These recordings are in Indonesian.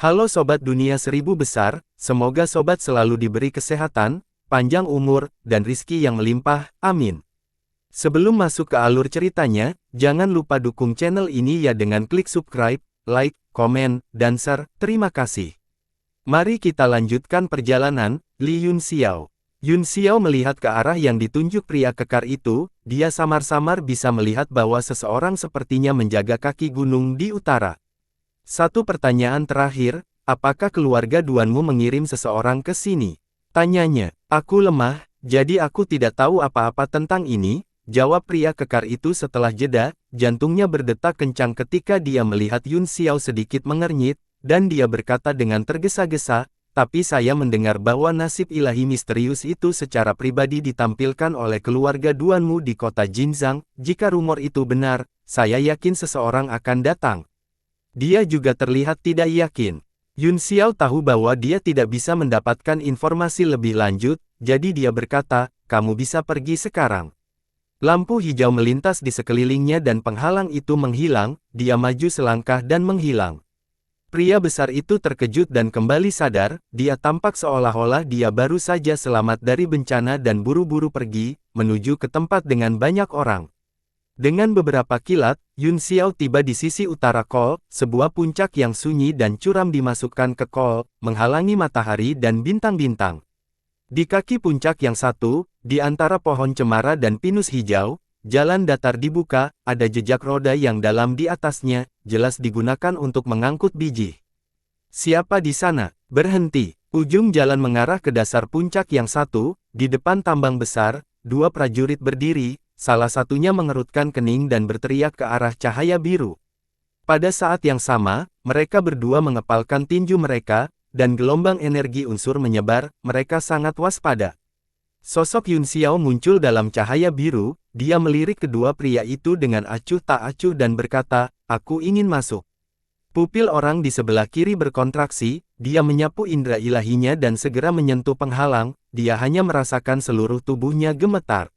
Halo Sobat Dunia Seribu Besar, semoga Sobat selalu diberi kesehatan, panjang umur, dan rizki yang melimpah, amin. Sebelum masuk ke alur ceritanya, jangan lupa dukung channel ini ya dengan klik subscribe, like, komen, dan share, terima kasih. Mari kita lanjutkan perjalanan. Li Yunxiao. Yunxiao melihat ke arah yang ditunjuk pria kekar itu, dia samar-samar bisa melihat bahwa seseorang sepertinya menjaga kaki gunung di utara. Satu pertanyaan terakhir, apakah keluarga Duanmu mengirim seseorang ke sini? Tanyanya. Aku lemah, jadi aku tidak tahu apa-apa tentang ini, jawab pria kekar itu setelah jeda, jantungnya berdetak kencang ketika dia melihat Yunxiao sedikit mengernyit, dan dia berkata dengan tergesa-gesa, tapi saya mendengar bahwa nasib ilahi misterius itu secara pribadi ditampilkan oleh keluarga Duanmu di kota Jinzang. Jika rumor itu benar, saya yakin seseorang akan datang. Dia juga terlihat tidak yakin. Yunxiao tahu bahwa dia tidak bisa mendapatkan informasi lebih lanjut, jadi dia berkata, kamu bisa pergi sekarang. Lampu hijau melintas di sekelilingnya dan penghalang itu menghilang, dia maju selangkah dan menghilang. Pria besar itu terkejut dan kembali sadar, dia tampak seolah-olah dia baru saja selamat dari bencana dan buru-buru pergi, menuju ke tempat dengan banyak orang. Dengan beberapa kilat, Yunxiao tiba di sisi utara Kol, sebuah puncak yang sunyi dan curam dimasukkan ke Kol, menghalangi matahari dan bintang-bintang. Di kaki puncak yang satu, di antara pohon cemara dan pinus hijau, jalan datar dibuka, ada jejak roda yang dalam di atasnya, jelas digunakan untuk mengangkut biji. Siapa di sana? Berhenti. Ujung jalan mengarah ke dasar puncak yang satu, di depan tambang besar, dua prajurit berdiri, salah satunya mengerutkan kening dan berteriak ke arah cahaya biru. Pada saat yang sama, mereka berdua mengepalkan tinju mereka, dan gelombang energi unsur menyebar, mereka sangat waspada. Sosok Yunxiao muncul dalam cahaya biru, dia melirik kedua pria itu dengan acuh tak acuh dan berkata, aku ingin masuk. Pupil orang di sebelah kiri berkontraksi, dia menyapu indera ilahinya dan segera menyentuh penghalang, dia hanya merasakan seluruh tubuhnya gemetar.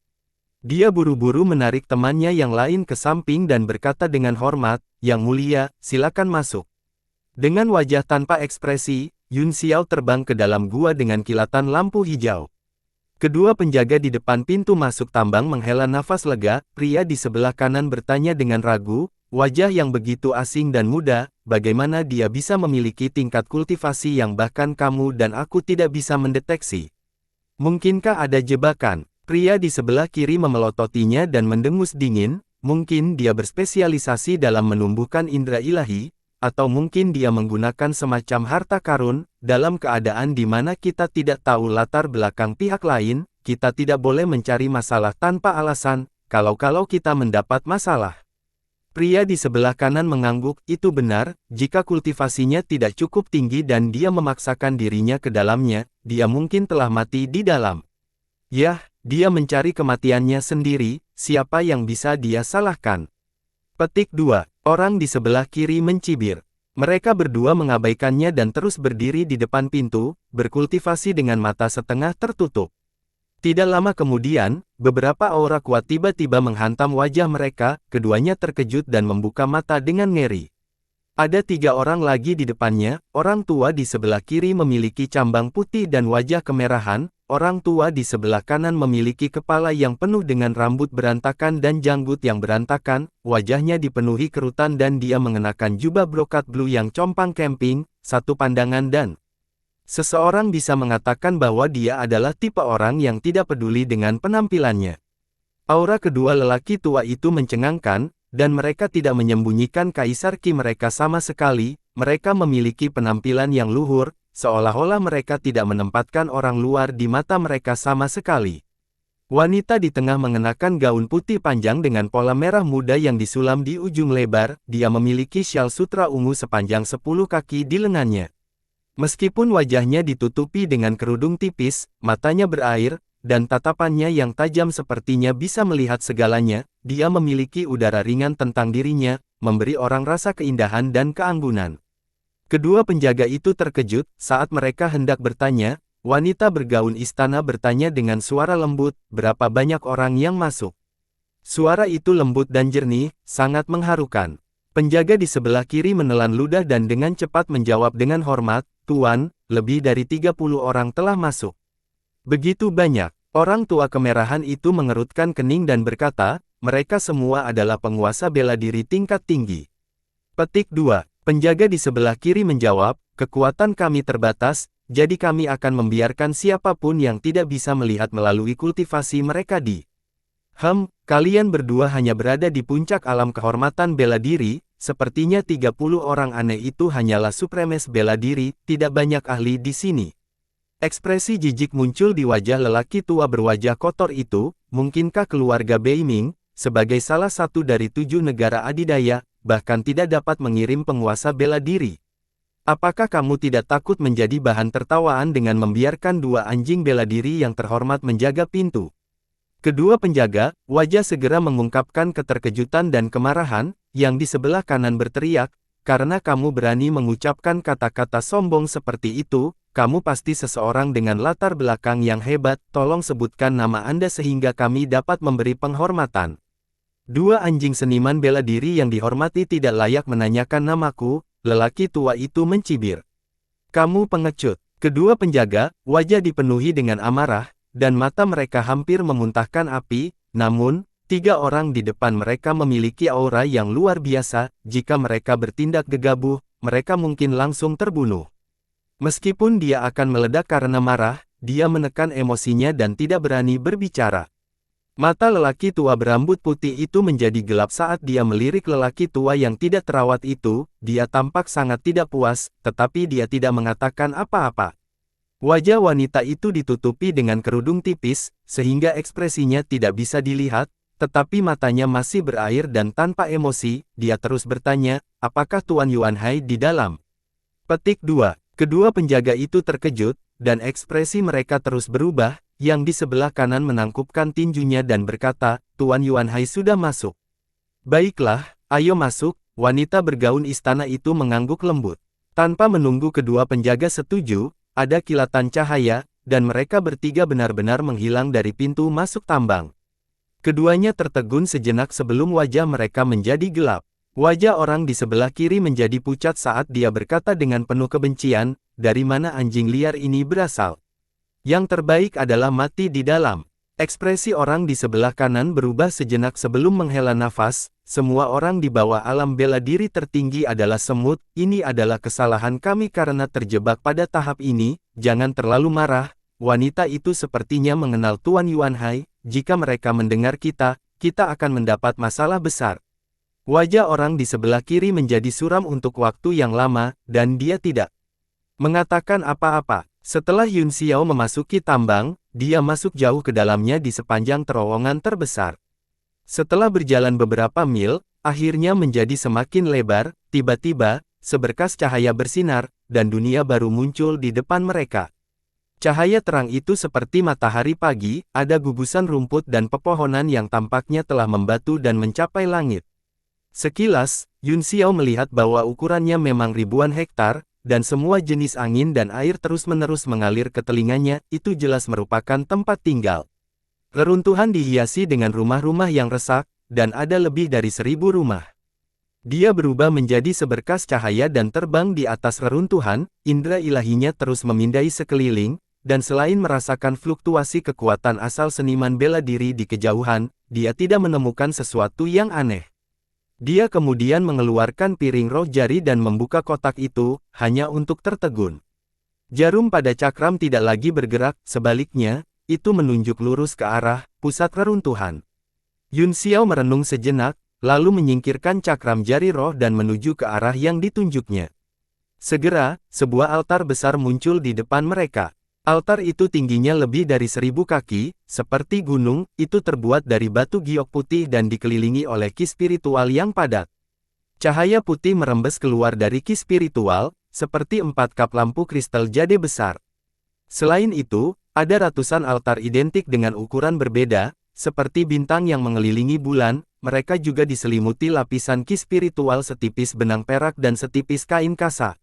Dia buru-buru menarik temannya yang lain ke samping dan berkata dengan hormat, Yang mulia, silakan masuk. Dengan wajah tanpa ekspresi, Yunxiao terbang ke dalam gua dengan kilatan lampu hijau. Kedua penjaga di depan pintu masuk tambang menghela nafas lega, pria di sebelah kanan bertanya dengan ragu, wajah yang begitu asing dan muda, bagaimana dia bisa memiliki tingkat kultivasi yang bahkan kamu dan aku tidak bisa mendeteksi? Mungkinkah ada jebakan? Pria di sebelah kiri memelototinya dan mendengus dingin, mungkin dia berspesialisasi dalam menumbuhkan indera ilahi, atau mungkin dia menggunakan semacam harta karun, dalam keadaan di mana kita tidak tahu latar belakang pihak lain, kita tidak boleh mencari masalah tanpa alasan, kalau kita mendapat masalah. Pria di sebelah kanan mengangguk, itu benar, jika kultivasinya tidak cukup tinggi dan dia memaksakan dirinya ke dalamnya, dia mungkin telah mati di dalam. Yah, dia mencari kematiannya sendiri, siapa yang bisa dia salahkan? Petik 2. Orang di sebelah kiri mencibir. Mereka berdua mengabaikannya dan terus berdiri di depan pintu, berkultivasi dengan mata setengah tertutup. Tidak lama kemudian, beberapa aura kuat tiba-tiba menghantam wajah mereka, keduanya terkejut dan membuka mata dengan ngeri. Ada 3 orang lagi di depannya, orang tua di sebelah kiri memiliki cambang putih dan wajah kemerahan, orang tua di sebelah kanan memiliki kepala yang penuh dengan rambut berantakan dan janggut yang berantakan, wajahnya dipenuhi kerutan dan dia mengenakan jubah brokat blue yang compang camping, satu pandangan dan seseorang bisa mengatakan bahwa dia adalah tipe orang yang tidak peduli dengan penampilannya. Aura kedua lelaki tua itu mencengangkan, dan mereka tidak menyembunyikan kaisar Qi mereka sama sekali, mereka memiliki penampilan yang luhur, seolah-olah mereka tidak menempatkan orang luar di mata mereka sama sekali. Wanita di tengah mengenakan gaun putih panjang dengan pola merah muda yang disulam di ujung lebar, dia memiliki syal sutra ungu sepanjang 10 kaki di lengannya. Meskipun wajahnya ditutupi dengan kerudung tipis, matanya berair, dan tatapannya yang tajam sepertinya bisa melihat segalanya, dia memiliki udara ringan tentang dirinya, memberi orang rasa keindahan dan keanggunan. Kedua penjaga itu terkejut, saat mereka hendak bertanya, wanita bergaun istana bertanya dengan suara lembut, berapa banyak orang yang masuk? Suara itu lembut dan jernih, sangat mengharukan. Penjaga di sebelah kiri menelan ludah dan dengan cepat menjawab dengan hormat, "Tuan, lebih dari 30 orang telah masuk." Begitu banyak. Orang tua kemerahan itu mengerutkan kening dan berkata, "Mereka semua adalah penguasa bela diri tingkat tinggi." Petik 2. Penjaga di sebelah kiri menjawab, "Kekuatan kami terbatas, jadi kami akan membiarkan siapapun yang tidak bisa melihat melalui kultivasi mereka di." Kalian berdua hanya berada di puncak alam kehormatan bela diri, sepertinya 30 orang aneh itu hanyalah supremes bela diri, tidak banyak ahli di sini. Ekspresi jijik muncul di wajah lelaki tua berwajah kotor itu. Mungkinkah keluarga Beiming, sebagai salah satu dari 7 negara adidaya, bahkan tidak dapat mengirim penguasa bela diri? Apakah kamu tidak takut menjadi bahan tertawaan dengan membiarkan 2 anjing bela diri yang terhormat menjaga pintu? Kedua penjaga, wajah segera mengungkapkan keterkejutan dan kemarahan. Yang di sebelah kanan berteriak, "Karena kamu berani mengucapkan kata-kata sombong seperti itu, kamu pasti seseorang dengan latar belakang yang hebat, tolong sebutkan nama Anda sehingga kami dapat memberi penghormatan." 2 anjing seniman bela diri yang dihormati tidak layak menanyakan namaku, lelaki tua itu mencibir. "Kamu pengecut." Kedua penjaga, wajah dipenuhi dengan amarah, dan mata mereka hampir memuntahkan api, namun, 3 orang di depan mereka memiliki aura yang luar biasa. Jika mereka bertindak gegabah, mereka mungkin langsung terbunuh. Meskipun dia akan meledak karena marah, dia menekan emosinya dan tidak berani berbicara. Mata lelaki tua berambut putih itu menjadi gelap saat dia melirik lelaki tua yang tidak terawat itu. Dia tampak sangat tidak puas, tetapi dia tidak mengatakan apa-apa. Wajah wanita itu ditutupi dengan kerudung tipis, sehingga ekspresinya tidak bisa dilihat, tetapi matanya masih berair dan tanpa emosi. Dia terus bertanya, "Apakah Tuan Yuan Hai di dalam?" Petik 2. Kedua penjaga itu terkejut, dan ekspresi mereka terus berubah. Yang di sebelah kanan menangkupkan tinjunya dan berkata, "Tuan Yuan Hai sudah masuk." "Baiklah, ayo masuk." Wanita bergaun istana itu mengangguk lembut. Tanpa menunggu kedua penjaga setuju, ada kilatan cahaya, dan mereka bertiga benar-benar menghilang dari pintu masuk tambang. Keduanya tertegun sejenak sebelum wajah mereka menjadi gelap. Wajah orang di sebelah kiri menjadi pucat saat dia berkata dengan penuh kebencian, "Dari mana anjing liar ini berasal? Yang terbaik adalah mati di dalam." Ekspresi orang di sebelah kanan berubah sejenak sebelum menghela nafas. "Semua orang di bawah alam bela diri tertinggi adalah semut. Ini adalah kesalahan kami karena terjebak pada tahap ini. Jangan terlalu marah." Wanita itu sepertinya mengenal Tuan Yuan Hai. "Jika mereka mendengar kita akan mendapat masalah besar." Wajah orang di sebelah kiri menjadi suram untuk waktu yang lama, dan dia tidak mengatakan apa-apa. Setelah Yun Xiao memasuki tambang, dia masuk jauh ke dalamnya di sepanjang terowongan terbesar. Setelah berjalan beberapa mil, akhirnya menjadi semakin lebar. Tiba-tiba, seberkas cahaya bersinar, dan dunia baru muncul di depan mereka. Cahaya terang itu seperti matahari pagi, ada gugusan rumput dan pepohonan yang tampaknya telah membatu dan mencapai langit. Sekilas, Yun Xiao melihat bahwa ukurannya memang ribuan hektar, dan semua jenis angin dan air terus-menerus mengalir ke telinganya. Itu jelas merupakan tempat tinggal. Reruntuhan dihiasi dengan rumah-rumah yang resak, dan ada lebih dari 1000 rumah. Dia berubah menjadi seberkas cahaya dan terbang di atas reruntuhan. Indra ilahinya terus memindai sekeliling, dan selain merasakan fluktuasi kekuatan asal seniman bela diri di kejauhan, dia tidak menemukan sesuatu yang aneh. Dia kemudian mengeluarkan piring roh jari dan membuka kotak itu, hanya untuk tertegun. Jarum pada cakram tidak lagi bergerak, sebaliknya, itu menunjuk lurus ke arah pusat reruntuhan. Yun Xiao merenung sejenak, lalu menyingkirkan cakram jari roh dan menuju ke arah yang ditunjuknya. Segera, sebuah altar besar muncul di depan mereka. Altar itu tingginya lebih dari 1000 kaki, seperti gunung. Itu terbuat dari batu giok putih dan dikelilingi oleh ki spiritual yang padat. Cahaya putih merembes keluar dari ki spiritual, seperti 4 kap lampu kristal jade besar. Selain itu, ada ratusan altar identik dengan ukuran berbeda, seperti bintang yang mengelilingi bulan. Mereka juga diselimuti lapisan ki spiritual setipis benang perak dan setipis kain kasa.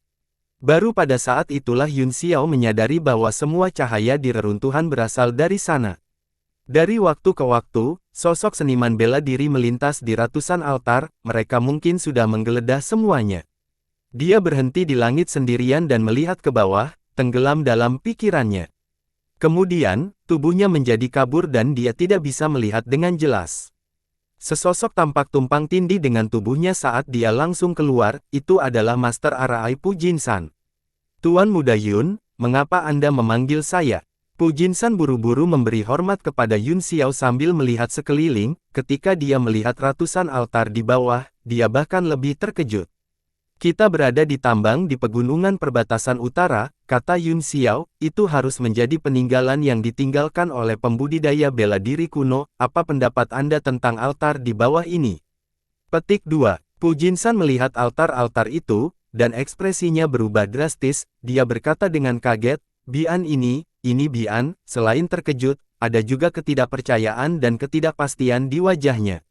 Baru pada saat itulah Yun Xiao menyadari bahwa semua cahaya di reruntuhan berasal dari sana. Dari waktu ke waktu, sosok seniman bela diri melintas di ratusan altar, mereka mungkin sudah menggeledah semuanya. Dia berhenti di langit sendirian dan melihat ke bawah, tenggelam dalam pikirannya. Kemudian, tubuhnya menjadi kabur dan dia tidak bisa melihat dengan jelas. Sesosok tampak tumpang tindih dengan tubuhnya saat dia langsung keluar, itu adalah Master Arai Pujinsan. Tuan Muda Yun, mengapa Anda memanggil saya? Pujinsan buru-buru memberi hormat kepada Yun Xiao sambil melihat sekeliling, ketika dia melihat ratusan altar di bawah, dia bahkan lebih terkejut. Kita berada di tambang di pegunungan perbatasan utara, kata Yun Xiao, itu harus menjadi peninggalan yang ditinggalkan oleh pembudidaya bela diri kuno, apa pendapat Anda tentang altar di bawah ini? Petik 2. Pujinsan melihat altar-altar itu, dan ekspresinya berubah drastis, dia berkata dengan kaget, Bian ini Bian, selain terkejut, ada juga ketidakpercayaan dan ketidakpastian di wajahnya.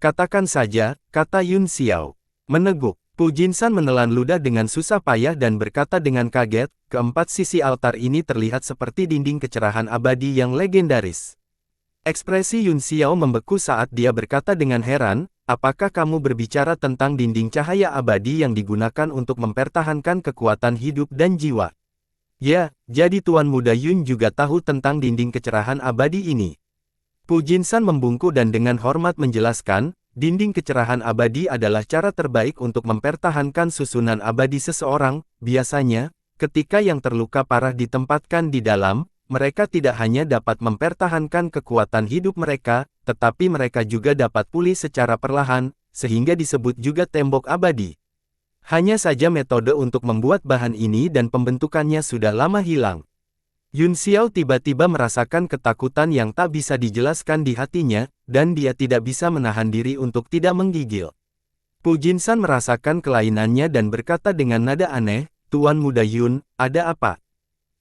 Katakan saja, kata Yun Xiao. Meneguk, Pujinsan menelan ludah dengan susah payah dan berkata dengan kaget, keempat sisi altar ini terlihat seperti dinding kecerahan abadi yang legendaris. Ekspresi Yun Xiao membeku saat dia berkata dengan heran, apakah kamu berbicara tentang dinding cahaya abadi yang digunakan untuk mempertahankan kekuatan hidup dan jiwa? Ya, jadi Tuan Muda Yun juga tahu tentang dinding kecerahan abadi ini. Pujinsan membungkuk dan dengan hormat menjelaskan, dinding kecerahan abadi adalah cara terbaik untuk mempertahankan susunan abadi seseorang. Biasanya, ketika yang terluka parah ditempatkan di dalam, mereka tidak hanya dapat mempertahankan kekuatan hidup mereka, tetapi mereka juga dapat pulih secara perlahan, sehingga disebut juga tembok abadi. Hanya saja metode untuk membuat bahan ini dan pembentukannya sudah lama hilang. Yun Xiao tiba-tiba merasakan ketakutan yang tak bisa dijelaskan di hatinya, dan dia tidak bisa menahan diri untuk tidak menggigil. Pujinsan merasakan kelainannya dan berkata dengan nada aneh, Tuan Muda Yun, ada apa?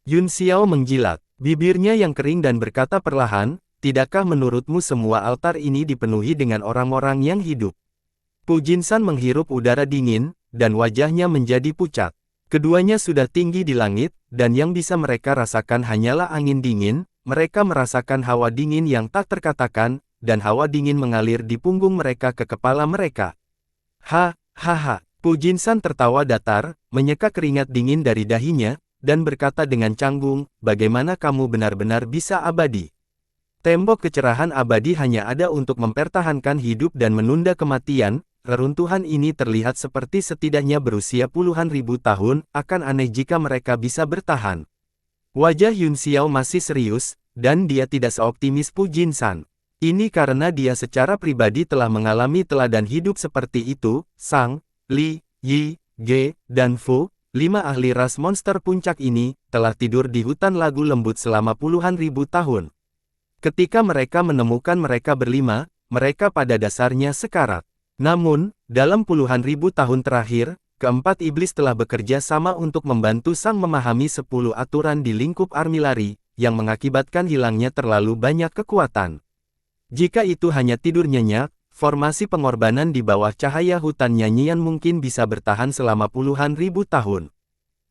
Yun Xiao menjilat bibirnya yang kering dan berkata perlahan, tidakkah menurutmu semua altar ini dipenuhi dengan orang-orang yang hidup? Pujinsan menghirup udara dingin, dan wajahnya menjadi pucat. Keduanya sudah tinggi di langit, dan yang bisa mereka rasakan hanyalah angin dingin, mereka merasakan hawa dingin yang tak terkatakan, dan hawa dingin mengalir di punggung mereka ke kepala mereka. Hahaha, Pujinsan tertawa datar, menyeka keringat dingin dari dahinya, dan berkata dengan canggung, bagaimana kamu benar-benar bisa abadi? Tembok kecerahan abadi hanya ada untuk mempertahankan hidup dan menunda kematian. Reruntuhan ini terlihat seperti setidaknya berusia puluhan ribu tahun, akan aneh jika mereka bisa bertahan. Wajah Yun Xiao masih serius, dan dia tidak seoptimis Pujinsan. Ini karena dia secara pribadi telah mengalami teladan hidup seperti itu. Sang, Li, Yi, Ge, dan Fu, 5 ahli ras monster puncak ini, telah tidur di hutan lagu lembut selama puluhan ribu tahun. Ketika mereka menemukan mereka berlima, mereka pada dasarnya sekarat. Namun, dalam puluhan ribu tahun terakhir, keempat iblis telah bekerja sama untuk membantu sang memahami 10 aturan di lingkup Armillary, yang mengakibatkan hilangnya terlalu banyak kekuatan. Jika itu hanya tidur nyenyak, formasi pengorbanan di bawah cahaya hutan nyanyian mungkin bisa bertahan selama puluhan ribu tahun.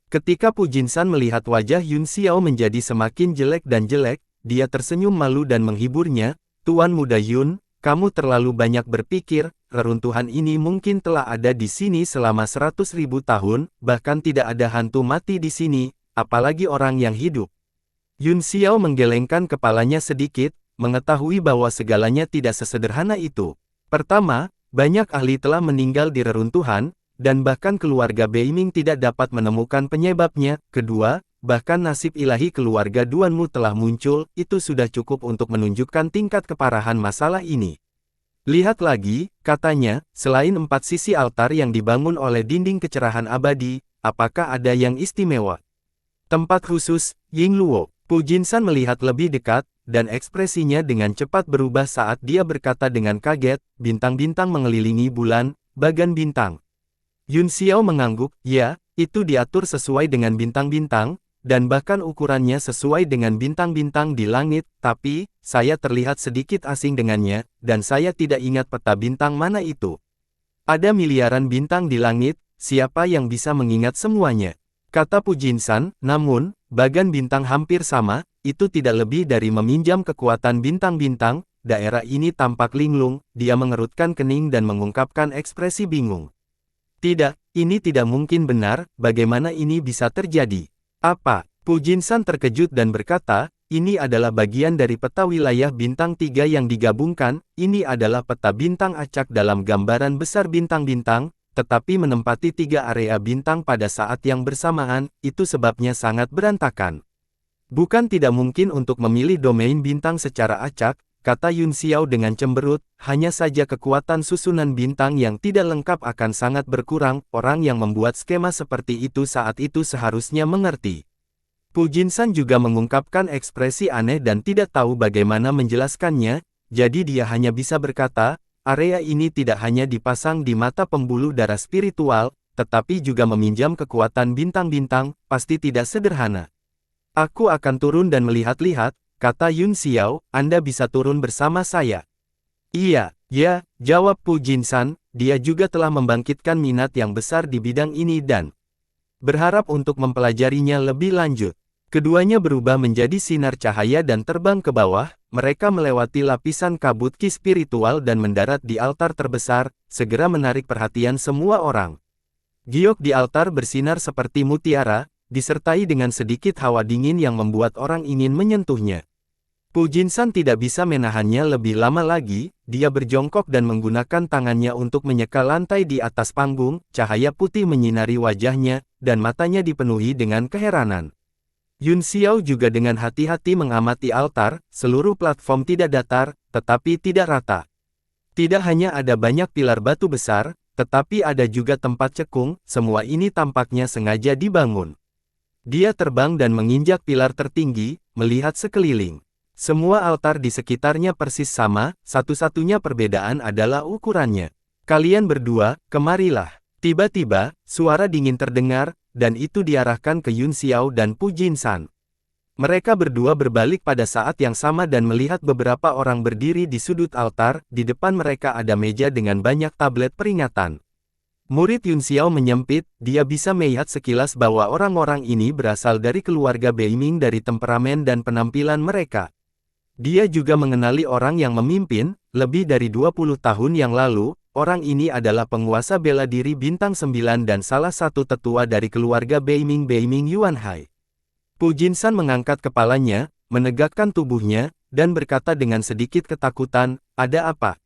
Ketika Pujinsan melihat wajah Yun Xiao menjadi semakin jelek dan jelek, dia tersenyum malu dan menghiburnya, Tuan Muda Yun, kamu terlalu banyak berpikir, reruntuhan ini mungkin telah ada di sini selama 100.000 tahun, bahkan tidak ada hantu mati di sini, apalagi orang yang hidup. Yun Xiao menggelengkan kepalanya sedikit, mengetahui bahwa segalanya tidak sesederhana itu. Pertama, banyak ahli telah meninggal di reruntuhan, dan bahkan keluarga Beiming tidak dapat menemukan penyebabnya. Kedua, bahkan nasib ilahi keluarga Duanmu telah muncul, itu sudah cukup untuk menunjukkan tingkat keparahan masalah ini. Lihat lagi, katanya, selain 4 sisi altar yang dibangun oleh dinding kecerahan abadi, apakah ada yang istimewa? Tempat khusus, Yingluo. Pujinsan melihat lebih dekat, dan ekspresinya dengan cepat berubah saat dia berkata dengan kaget, bintang-bintang mengelilingi bulan, bagan bintang. Yun Xiao mengangguk, ya, itu diatur sesuai dengan bintang-bintang, dan bahkan ukurannya sesuai dengan bintang-bintang di langit, tapi, saya terlihat sedikit asing dengannya, dan saya tidak ingat peta bintang mana itu. Ada miliaran bintang di langit, siapa yang bisa mengingat semuanya? Kata Pujinsan, namun, bagan bintang hampir sama, itu tidak lebih dari meminjam kekuatan bintang-bintang. Daerah ini tampak linglung, dia mengerutkan kening dan mengungkapkan ekspresi bingung. Tidak, ini tidak mungkin benar, bagaimana ini bisa terjadi? Apa? Pu Jinsan terkejut dan berkata, ini adalah bagian dari peta wilayah bintang 3 yang digabungkan, ini adalah peta bintang acak dalam gambaran besar bintang-bintang, tetapi menempati 3 area bintang pada saat yang bersamaan, itu sebabnya sangat berantakan. Bukan tidak mungkin untuk memilih domain bintang secara acak, kata Yun Xiao dengan cemberut, hanya saja kekuatan susunan bintang yang tidak lengkap akan sangat berkurang, orang yang membuat skema seperti itu saat itu seharusnya mengerti. Pu Jinsan juga mengungkapkan ekspresi aneh dan tidak tahu bagaimana menjelaskannya, jadi dia hanya bisa berkata, area ini tidak hanya dipasang di mata pembuluh darah spiritual, tetapi juga meminjam kekuatan bintang-bintang, pasti tidak sederhana. Aku akan turun dan melihat-lihat, kata Yun Xiao, Anda bisa turun bersama saya. Iya, ya, jawab Pu Jinsan, dia juga telah membangkitkan minat yang besar di bidang ini dan berharap untuk mempelajarinya lebih lanjut. Keduanya berubah menjadi sinar cahaya dan terbang ke bawah, mereka melewati lapisan kabut ki spiritual dan mendarat di altar terbesar, segera menarik perhatian semua orang. Giok di altar bersinar seperti mutiara, disertai dengan sedikit hawa dingin yang membuat orang ingin menyentuhnya. Pu Jinsan tidak bisa menahannya lebih lama lagi, dia berjongkok dan menggunakan tangannya untuk menyeka lantai di atas panggung, cahaya putih menyinari wajahnya, dan matanya dipenuhi dengan keheranan. Yun Xiao juga dengan hati-hati mengamati altar, seluruh platform tidak datar, tetapi tidak rata. Tidak hanya ada banyak pilar batu besar, tetapi ada juga tempat cekung, semua ini tampaknya sengaja dibangun. Dia terbang dan menginjak pilar tertinggi, melihat sekeliling. Semua altar di sekitarnya persis sama, satu-satunya perbedaan adalah ukurannya. Kalian berdua, kemarilah. Tiba-tiba, suara dingin terdengar, dan itu diarahkan ke Yun Xiao dan Pu Jinsan. Mereka berdua berbalik pada saat yang sama dan melihat beberapa orang berdiri di sudut altar, di depan mereka ada meja dengan banyak tablet peringatan. Murid Yun Xiao menyempit, dia bisa melihat sekilas bahwa orang-orang ini berasal dari keluarga Beiming dari temperamen dan penampilan mereka. Dia juga mengenali orang yang memimpin, lebih dari 20 tahun yang lalu, orang ini adalah penguasa bela diri bintang 9 dan salah satu tetua dari keluarga Beiming Yuanhai. Pu Jinsan mengangkat kepalanya, menegakkan tubuhnya, dan berkata dengan sedikit ketakutan, ada apa?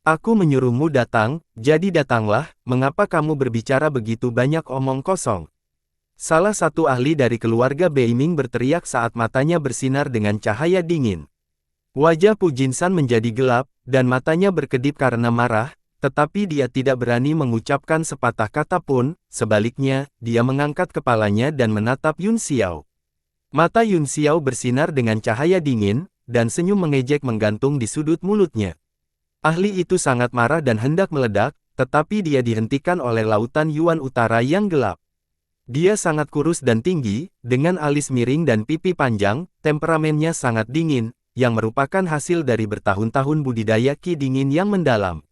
Aku menyuruhmu datang, jadi datanglah, mengapa kamu berbicara begitu banyak omong kosong? Salah satu ahli dari keluarga Beiming berteriak saat matanya bersinar dengan cahaya dingin. Wajah Pu Jinsan menjadi gelap, dan matanya berkedip karena marah, tetapi dia tidak berani mengucapkan sepatah kata pun, sebaliknya, dia mengangkat kepalanya dan menatap Yun Xiao. Mata Yun Xiao bersinar dengan cahaya dingin, dan senyum mengejek menggantung di sudut mulutnya. Ahli itu sangat marah dan hendak meledak, tetapi dia dihentikan oleh lautan Yuan Utara yang gelap. Dia sangat kurus dan tinggi, dengan alis miring dan pipi panjang, temperamennya sangat dingin, yang merupakan hasil dari bertahun-tahun budidaya ki dingin yang mendalam.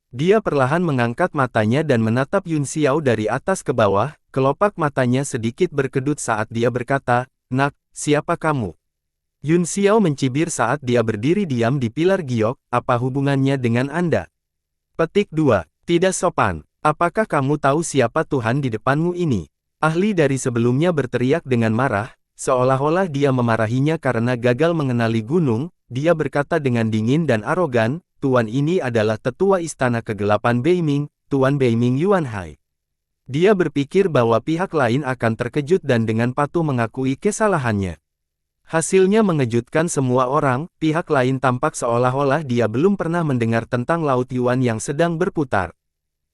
Dia perlahan mengangkat matanya dan menatap Yun Xiao dari atas ke bawah, kelopak matanya sedikit berkedut saat dia berkata, "Nak, siapa kamu?" Yun Xiao mencibir saat dia berdiri diam di pilar giok, apa hubungannya dengan Anda? Petik 2. Tidak sopan. Apakah kamu tahu siapa Tuhan di depanmu ini? Ahli dari sebelumnya berteriak dengan marah, seolah-olah dia memarahinya karena gagal mengenali gunung, dia berkata dengan dingin dan arogan, Tuan ini adalah tetua istana kegelapan Beiming, Tuan Beiming Yuanhai. Dia berpikir bahwa pihak lain akan terkejut dan dengan patuh mengakui kesalahannya. Hasilnya mengejutkan semua orang, pihak lain tampak seolah-olah dia belum pernah mendengar tentang Laut Yuan yang sedang berputar.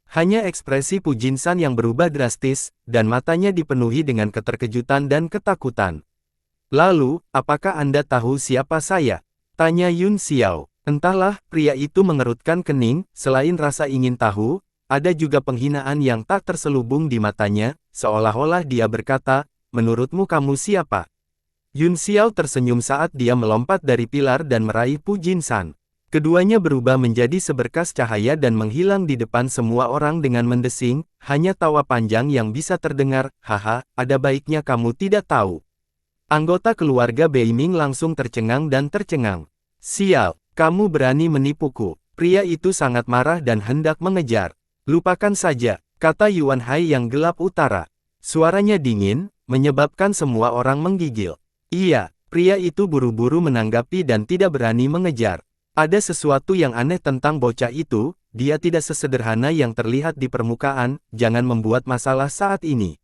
Hanya ekspresi Pu Jinsan yang berubah drastis, dan matanya dipenuhi dengan keterkejutan dan ketakutan. Lalu, apakah Anda tahu siapa saya? Tanya Yun Xiao. Entahlah, pria itu mengerutkan kening, selain rasa ingin tahu, ada juga penghinaan yang tak terselubung di matanya, seolah-olah dia berkata, menurutmu kamu siapa? Yun Xiao tersenyum saat dia melompat dari pilar dan meraih Pu Jinsan. Keduanya berubah menjadi seberkas cahaya dan menghilang di depan semua orang dengan mendesing, hanya tawa panjang yang bisa terdengar, haha, ada baiknya kamu tidak tahu. Anggota keluarga Beiming langsung tercengang dan tercengang. Sial, kamu berani menipuku. Pria itu sangat marah dan hendak mengejar. Lupakan saja, kata Yuan Hai yang gelap utara. Suaranya dingin, menyebabkan semua orang menggigil. Iya, pria itu buru-buru menanggapi dan tidak berani mengejar. Ada sesuatu yang aneh tentang bocah itu, dia tidak sesederhana yang terlihat di permukaan, jangan membuat masalah saat ini.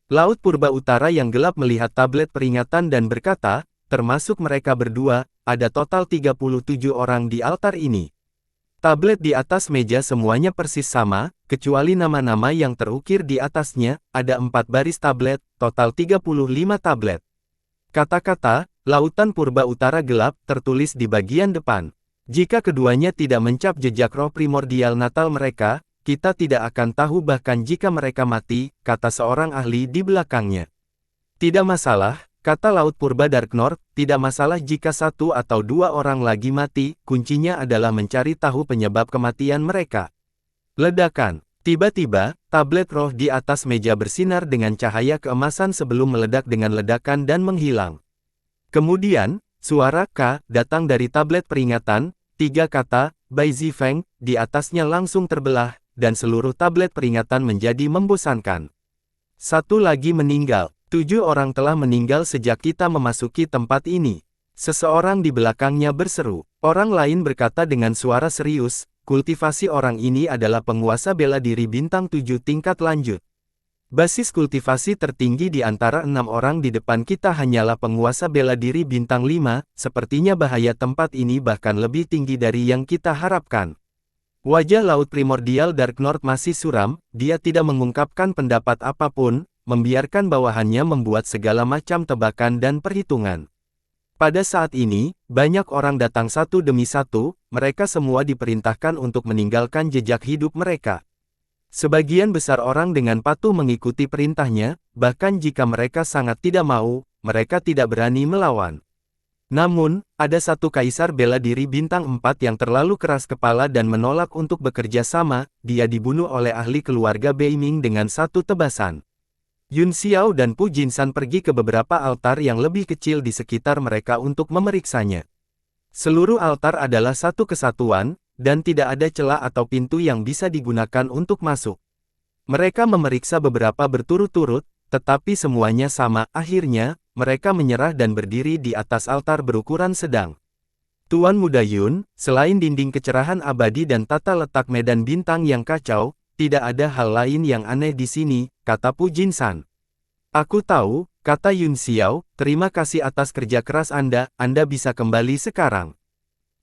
Laut Purba Utara yang gelap melihat tablet peringatan dan berkata, termasuk mereka berdua, ada total 37 orang di altar ini. Tablet di atas meja semuanya persis sama, kecuali nama-nama yang terukir di atasnya, ada 4 baris tablet, total 35 tablet. Kata-kata, Lautan Purba Utara gelap, tertulis di bagian depan. Jika keduanya tidak mencap jejak roh primordial natal mereka, kita tidak akan tahu bahkan jika mereka mati, kata seorang ahli di belakangnya. Tidak masalah, kata Laut Purba Dark North, tidak masalah jika 1 atau 2 orang lagi mati, kuncinya adalah mencari tahu penyebab kematian mereka. Ledakan. Tiba-tiba, tablet roh di atas meja bersinar dengan cahaya keemasan sebelum meledak dengan ledakan dan menghilang. Kemudian, suara K datang dari tablet peringatan, 3 kata, Bai Zifeng, di atasnya langsung terbelah, dan seluruh tablet peringatan menjadi membosankan. 1 lagi meninggal. 7 orang telah meninggal sejak kita memasuki tempat ini. Seseorang di belakangnya berseru. Orang lain berkata dengan suara serius, kultivasi orang ini adalah penguasa bela diri bintang 7 tingkat lanjut. Basis kultivasi tertinggi di antara 6 orang di depan kita hanyalah penguasa bela diri bintang 5, sepertinya bahaya tempat ini bahkan lebih tinggi dari yang kita harapkan. Wajah Laut Primordial Dark North masih suram, dia tidak mengungkapkan pendapat apapun, membiarkan bawahannya membuat segala macam tebakan dan perhitungan. Pada saat ini, banyak orang datang satu demi satu, mereka semua diperintahkan untuk meninggalkan jejak hidup mereka. Sebagian besar orang dengan patuh mengikuti perintahnya, bahkan jika mereka sangat tidak mau, mereka tidak berani melawan. Namun, ada satu kaisar bela diri bintang 4 yang terlalu keras kepala dan menolak untuk bekerja sama, dia dibunuh oleh ahli keluarga Beiming dengan satu tebasan. Yun Xiao dan Pu Jinsan pergi ke beberapa altar yang lebih kecil di sekitar mereka untuk memeriksanya. Seluruh altar adalah satu kesatuan, dan tidak ada celah atau pintu yang bisa digunakan untuk masuk. Mereka memeriksa beberapa berturut-turut, tetapi semuanya sama. Akhirnya, mereka menyerah dan berdiri di atas altar berukuran sedang. Tuan Muda Yun, selain dinding kecerahan abadi dan tata letak medan bintang yang kacau, tidak ada hal lain yang aneh di sini, kata Pu Jinsan. Aku tahu, kata Yun Xiao, terima kasih atas kerja keras Anda bisa kembali sekarang.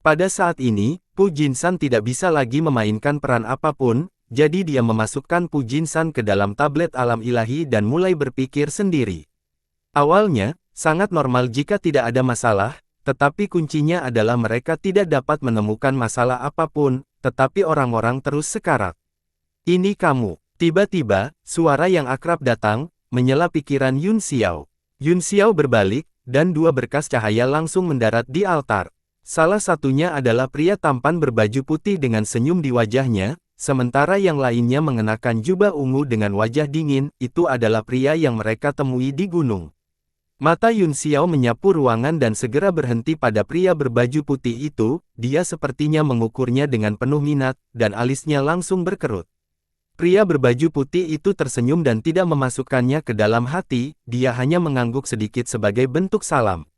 Pada saat ini, Pu Jinsan tidak bisa lagi memainkan peran apapun, jadi dia memasukkan Pu Jinsan ke dalam tablet alam ilahi dan mulai berpikir sendiri. Awalnya, sangat normal jika tidak ada masalah, tetapi kuncinya adalah mereka tidak dapat menemukan masalah apapun, tetapi orang-orang terus sekarat. Ini kamu. Tiba-tiba, suara yang akrab datang, menyela pikiran Yun Xiao. Yun Xiao berbalik, dan 2 berkas cahaya langsung mendarat di altar. Salah satunya adalah pria tampan berbaju putih dengan senyum di wajahnya, sementara yang lainnya mengenakan jubah ungu dengan wajah dingin, itu adalah pria yang mereka temui di gunung. Mata Yun Xiao menyapu ruangan dan segera berhenti pada pria berbaju putih itu, dia sepertinya mengukurnya dengan penuh minat, dan alisnya langsung berkerut. Pria berbaju putih itu tersenyum dan tidak memasukkannya ke dalam hati, dia hanya mengangguk sedikit sebagai bentuk salam.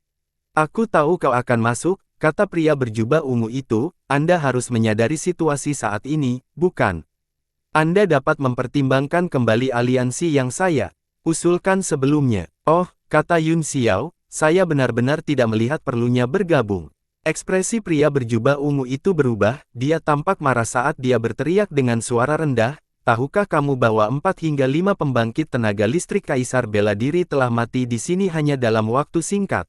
Aku tahu kau akan masuk, kata pria berjubah ungu itu, Anda harus menyadari situasi saat ini, bukan? Anda dapat mempertimbangkan kembali aliansi yang saya usulkan sebelumnya. Oh, kata Yun Xiao, saya benar-benar tidak melihat perlunya bergabung. Ekspresi pria berjubah ungu itu berubah, dia tampak marah saat dia berteriak dengan suara rendah, tahukah kamu bahwa 4 hingga 5 pembangkit tenaga listrik Kaisar Bela Diri telah mati di sini hanya dalam waktu singkat?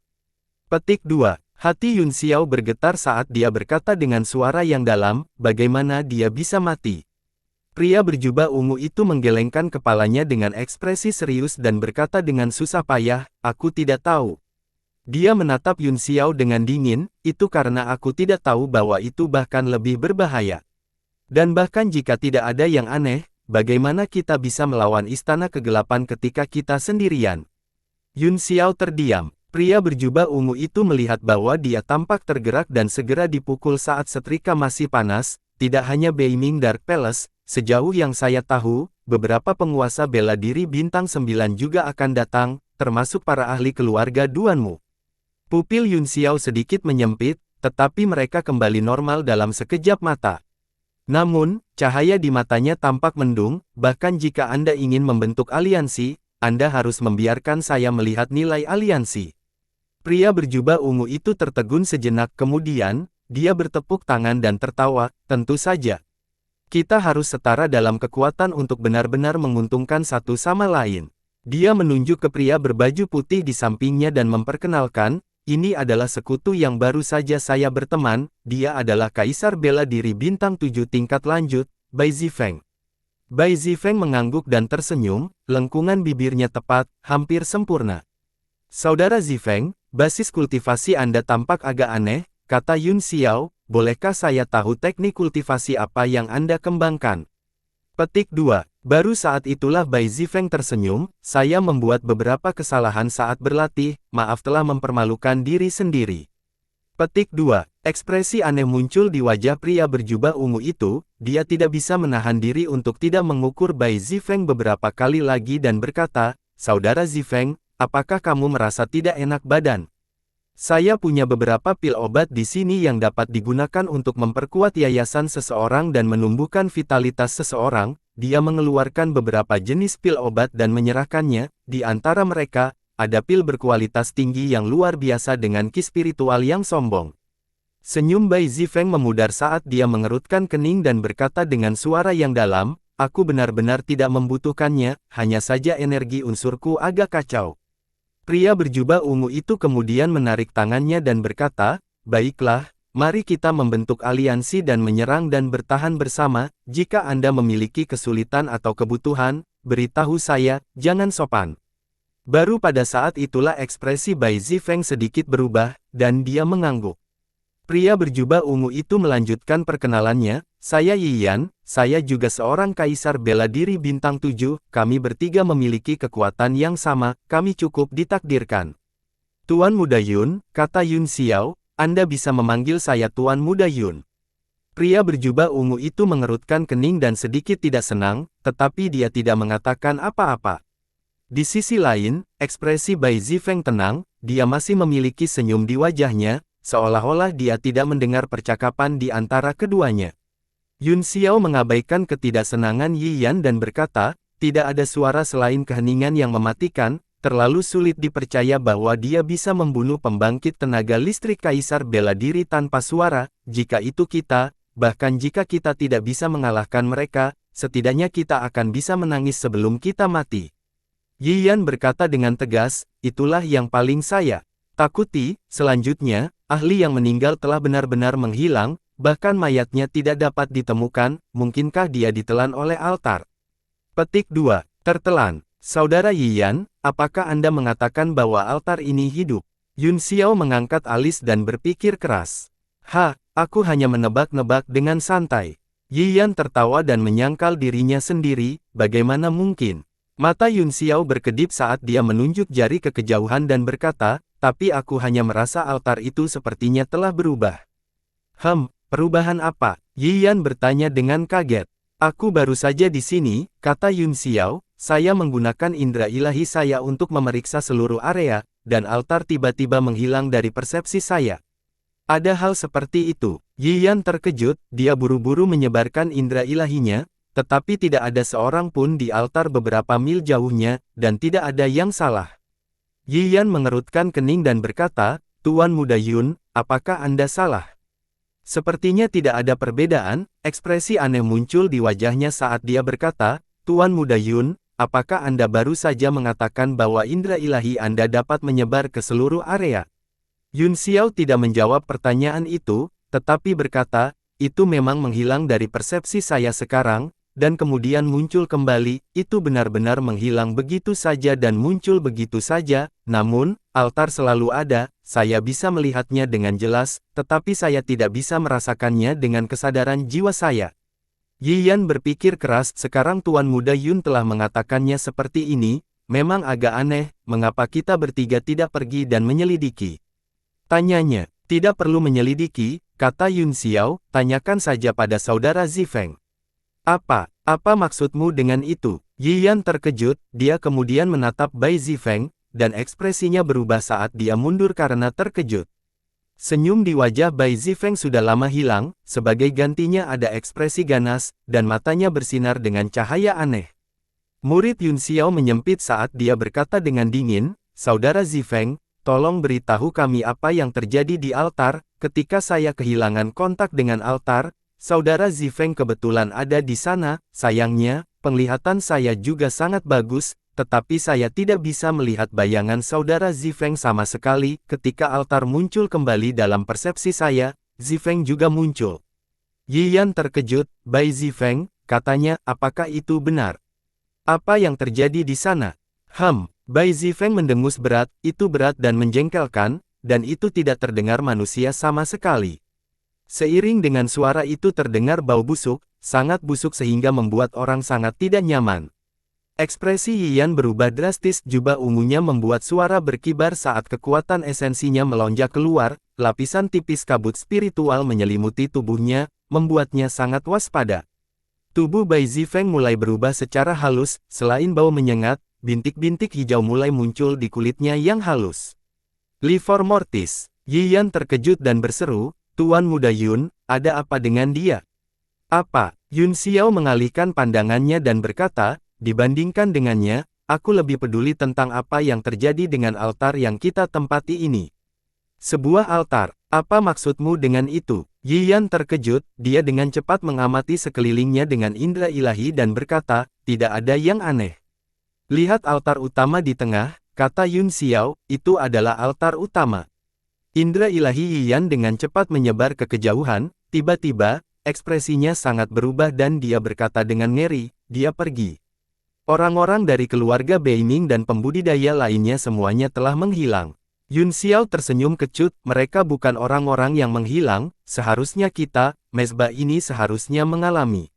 Petik 2. Hati Yun Xiao bergetar saat dia berkata dengan suara yang dalam, bagaimana dia bisa mati? Pria berjubah ungu itu menggelengkan kepalanya dengan ekspresi serius dan berkata dengan susah payah, aku tidak tahu. Dia menatap Yun Xiao dengan dingin, itu karena aku tidak tahu bahwa itu bahkan lebih berbahaya. Dan bahkan jika tidak ada yang aneh, bagaimana kita bisa melawan istana kegelapan ketika kita sendirian? Yun Xiao terdiam. Pria berjubah ungu itu melihat bahwa dia tampak tergerak dan segera dipukul saat setrika masih panas. Tidak hanya Beiming Dark Palace, sejauh yang saya tahu, beberapa penguasa bela diri bintang 9 juga akan datang, termasuk para ahli keluarga Duanmu. Pupil Yun Xiao sedikit menyempit, tetapi mereka kembali normal dalam sekejap mata. Namun, cahaya di matanya tampak mendung, bahkan jika Anda ingin membentuk aliansi, Anda harus membiarkan saya melihat nilai aliansi. Pria berjubah ungu itu tertegun sejenak kemudian, dia bertepuk tangan dan tertawa, tentu saja. Kita harus setara dalam kekuatan untuk benar-benar menguntungkan satu sama lain. Dia menunjuk ke pria berbaju putih di sampingnya dan memperkenalkan, ini adalah sekutu yang baru saja saya berteman, dia adalah Kaisar Bela Diri Bintang 7 tingkat lanjut, Bai Zifeng. Bai Zifeng mengangguk dan tersenyum, lengkungan bibirnya tepat, hampir sempurna. Saudara Zifeng, basis kultivasi Anda tampak agak aneh, kata Yun Xiao, bolehkah saya tahu teknik kultivasi apa yang Anda kembangkan? Petik 2. Baru saat itulah Bai Zifeng tersenyum, saya membuat beberapa kesalahan saat berlatih, maaf telah mempermalukan diri sendiri. Petik 2. Ekspresi aneh muncul di wajah pria berjubah ungu itu, dia tidak bisa menahan diri untuk tidak mengukur Bai Zifeng beberapa kali lagi dan berkata, Saudara Zifeng, apakah kamu merasa tidak enak badan? Saya punya beberapa pil obat di sini yang dapat digunakan untuk memperkuat yayasan seseorang dan menumbuhkan vitalitas seseorang. Dia mengeluarkan beberapa jenis pil obat dan menyerahkannya. Di antara mereka, ada pil berkualitas tinggi yang luar biasa dengan ki spiritual yang sombong. Senyum Bai Zifeng memudar saat dia mengerutkan kening dan berkata dengan suara yang dalam, aku benar-benar tidak membutuhkannya, hanya saja energi unsurku agak kacau. Pria berjubah ungu itu kemudian menarik tangannya dan berkata, baiklah, mari kita membentuk aliansi dan menyerang dan bertahan bersama, jika Anda memiliki kesulitan atau kebutuhan, beritahu saya, jangan sopan. Baru pada saat itulah ekspresi Bai Zifeng sedikit berubah, dan dia mengangguk. Pria berjubah ungu itu melanjutkan perkenalannya, saya Yiyan, saya juga seorang kaisar bela diri bintang 7, kami bertiga memiliki kekuatan yang sama, kami cukup ditakdirkan. Tuan Muda Yun, kata Yun Xiao, Anda bisa memanggil saya Tuan Muda Yun. Pria berjubah ungu itu mengerutkan kening dan sedikit tidak senang, tetapi dia tidak mengatakan apa-apa. Di sisi lain, ekspresi Bai Zifeng tenang, dia masih memiliki senyum di wajahnya, seolah-olah dia tidak mendengar percakapan di antara keduanya. Yun Xiao mengabaikan ketidaksenangan Yiyan dan berkata, tidak ada suara selain keheningan yang mematikan, terlalu sulit dipercaya bahwa dia bisa membunuh pembangkit tenaga listrik Kaisar Bela Diri tanpa suara, jika itu kita, bahkan jika kita tidak bisa mengalahkan mereka, setidaknya kita akan bisa menangis sebelum kita mati. Yiyan berkata dengan tegas, itulah yang paling saya takuti. Selanjutnya, ahli yang meninggal telah benar-benar menghilang, bahkan mayatnya tidak dapat ditemukan, mungkinkah dia ditelan oleh altar? Petik 2. Tertelan. Saudara Yiyan, apakah Anda mengatakan bahwa altar ini hidup? Yun Xiao mengangkat alis dan berpikir keras. Aku hanya menebak-nebak dengan santai. Yiyan tertawa dan menyangkal dirinya sendiri, bagaimana mungkin? Mata Yun Xiao berkedip saat dia menunjuk jari ke kejauhan dan berkata, tapi aku hanya merasa altar itu sepertinya telah berubah. Perubahan apa? Yiyan bertanya dengan kaget. Aku baru saja di sini, kata Yun Xiao, saya menggunakan indera ilahi saya untuk memeriksa seluruh area, dan altar tiba-tiba menghilang dari persepsi saya. Ada hal seperti itu. Yiyan terkejut, dia buru-buru menyebarkan indera ilahinya, tetapi tidak ada seorang pun di altar beberapa mil jauhnya, dan tidak ada yang salah. Yiyan mengerutkan kening dan berkata, Tuan Muda Yun, apakah Anda salah? Sepertinya tidak ada perbedaan, ekspresi aneh muncul di wajahnya saat dia berkata, Tuan Muda Yun, apakah Anda baru saja mengatakan bahwa indera ilahi Anda dapat menyebar ke seluruh area? Yun Xiao tidak menjawab pertanyaan itu, tetapi berkata, itu memang menghilang dari persepsi saya sekarang, dan kemudian muncul kembali, itu benar-benar menghilang begitu saja dan muncul begitu saja, namun, altar selalu ada, saya bisa melihatnya dengan jelas, tetapi saya tidak bisa merasakannya dengan kesadaran jiwa saya. Yiyan berpikir keras, sekarang Tuan Muda Yun telah mengatakannya seperti ini, memang agak aneh, mengapa kita bertiga tidak pergi dan menyelidiki? Tanyanya. Tidak perlu menyelidiki, kata Yun Xiao, tanyakan saja pada saudara Zifeng. Apa maksudmu dengan itu? Yiyan terkejut, dia kemudian menatap Bai Zifeng, dan ekspresinya berubah saat dia mundur karena terkejut. Senyum di wajah Bai Zifeng sudah lama hilang, sebagai gantinya ada ekspresi ganas, dan matanya bersinar dengan cahaya aneh. Murid Yun Xiao menyempit saat dia berkata dengan dingin, saudara Zifeng, tolong beritahu kami apa yang terjadi di altar. Ketika saya kehilangan kontak dengan altar, saudara Zifeng kebetulan ada di sana. Sayangnya, penglihatan saya juga sangat bagus, tetapi saya tidak bisa melihat bayangan saudara Zifeng sama sekali. Ketika altar muncul kembali dalam persepsi saya, Zifeng juga muncul. Yiyan terkejut, Bai Zifeng, katanya, apakah itu benar? Apa yang terjadi di sana? Bai Zifeng mendengus berat, itu berat dan menjengkelkan, dan itu tidak terdengar manusia sama sekali. Seiring dengan suara itu terdengar bau busuk, sangat busuk sehingga membuat orang sangat tidak nyaman. Ekspresi Yiyan berubah drastis, jubah ungunya membuat suara berkibar saat kekuatan esensinya melonjak keluar, lapisan tipis kabut spiritual menyelimuti tubuhnya, membuatnya sangat waspada. Tubuh Bai Zifeng mulai berubah secara halus, selain bau menyengat, bintik-bintik hijau mulai muncul di kulitnya yang halus. Livor Mortis. Yiyan terkejut dan berseru, Tuan Muda Yun, ada apa dengan dia? Apa? Yun Xiao mengalihkan pandangannya dan berkata, dibandingkan dengannya, aku lebih peduli tentang apa yang terjadi dengan altar yang kita tempati ini. Sebuah altar, apa maksudmu dengan itu? Yiyan terkejut, dia dengan cepat mengamati sekelilingnya dengan indera ilahi dan berkata, tidak ada yang aneh. Lihat altar utama di tengah, kata Yun Xiao, itu adalah altar utama. Indera ilahi Yiyan dengan cepat menyebar ke kejauhan, tiba-tiba, ekspresinya sangat berubah dan dia berkata dengan ngeri, dia pergi. Orang-orang dari keluarga Beiming dan pembudidaya lainnya semuanya telah menghilang. Yun Xiao tersenyum kecut, mereka bukan orang-orang yang menghilang, seharusnya kita, mezbah ini seharusnya mengalami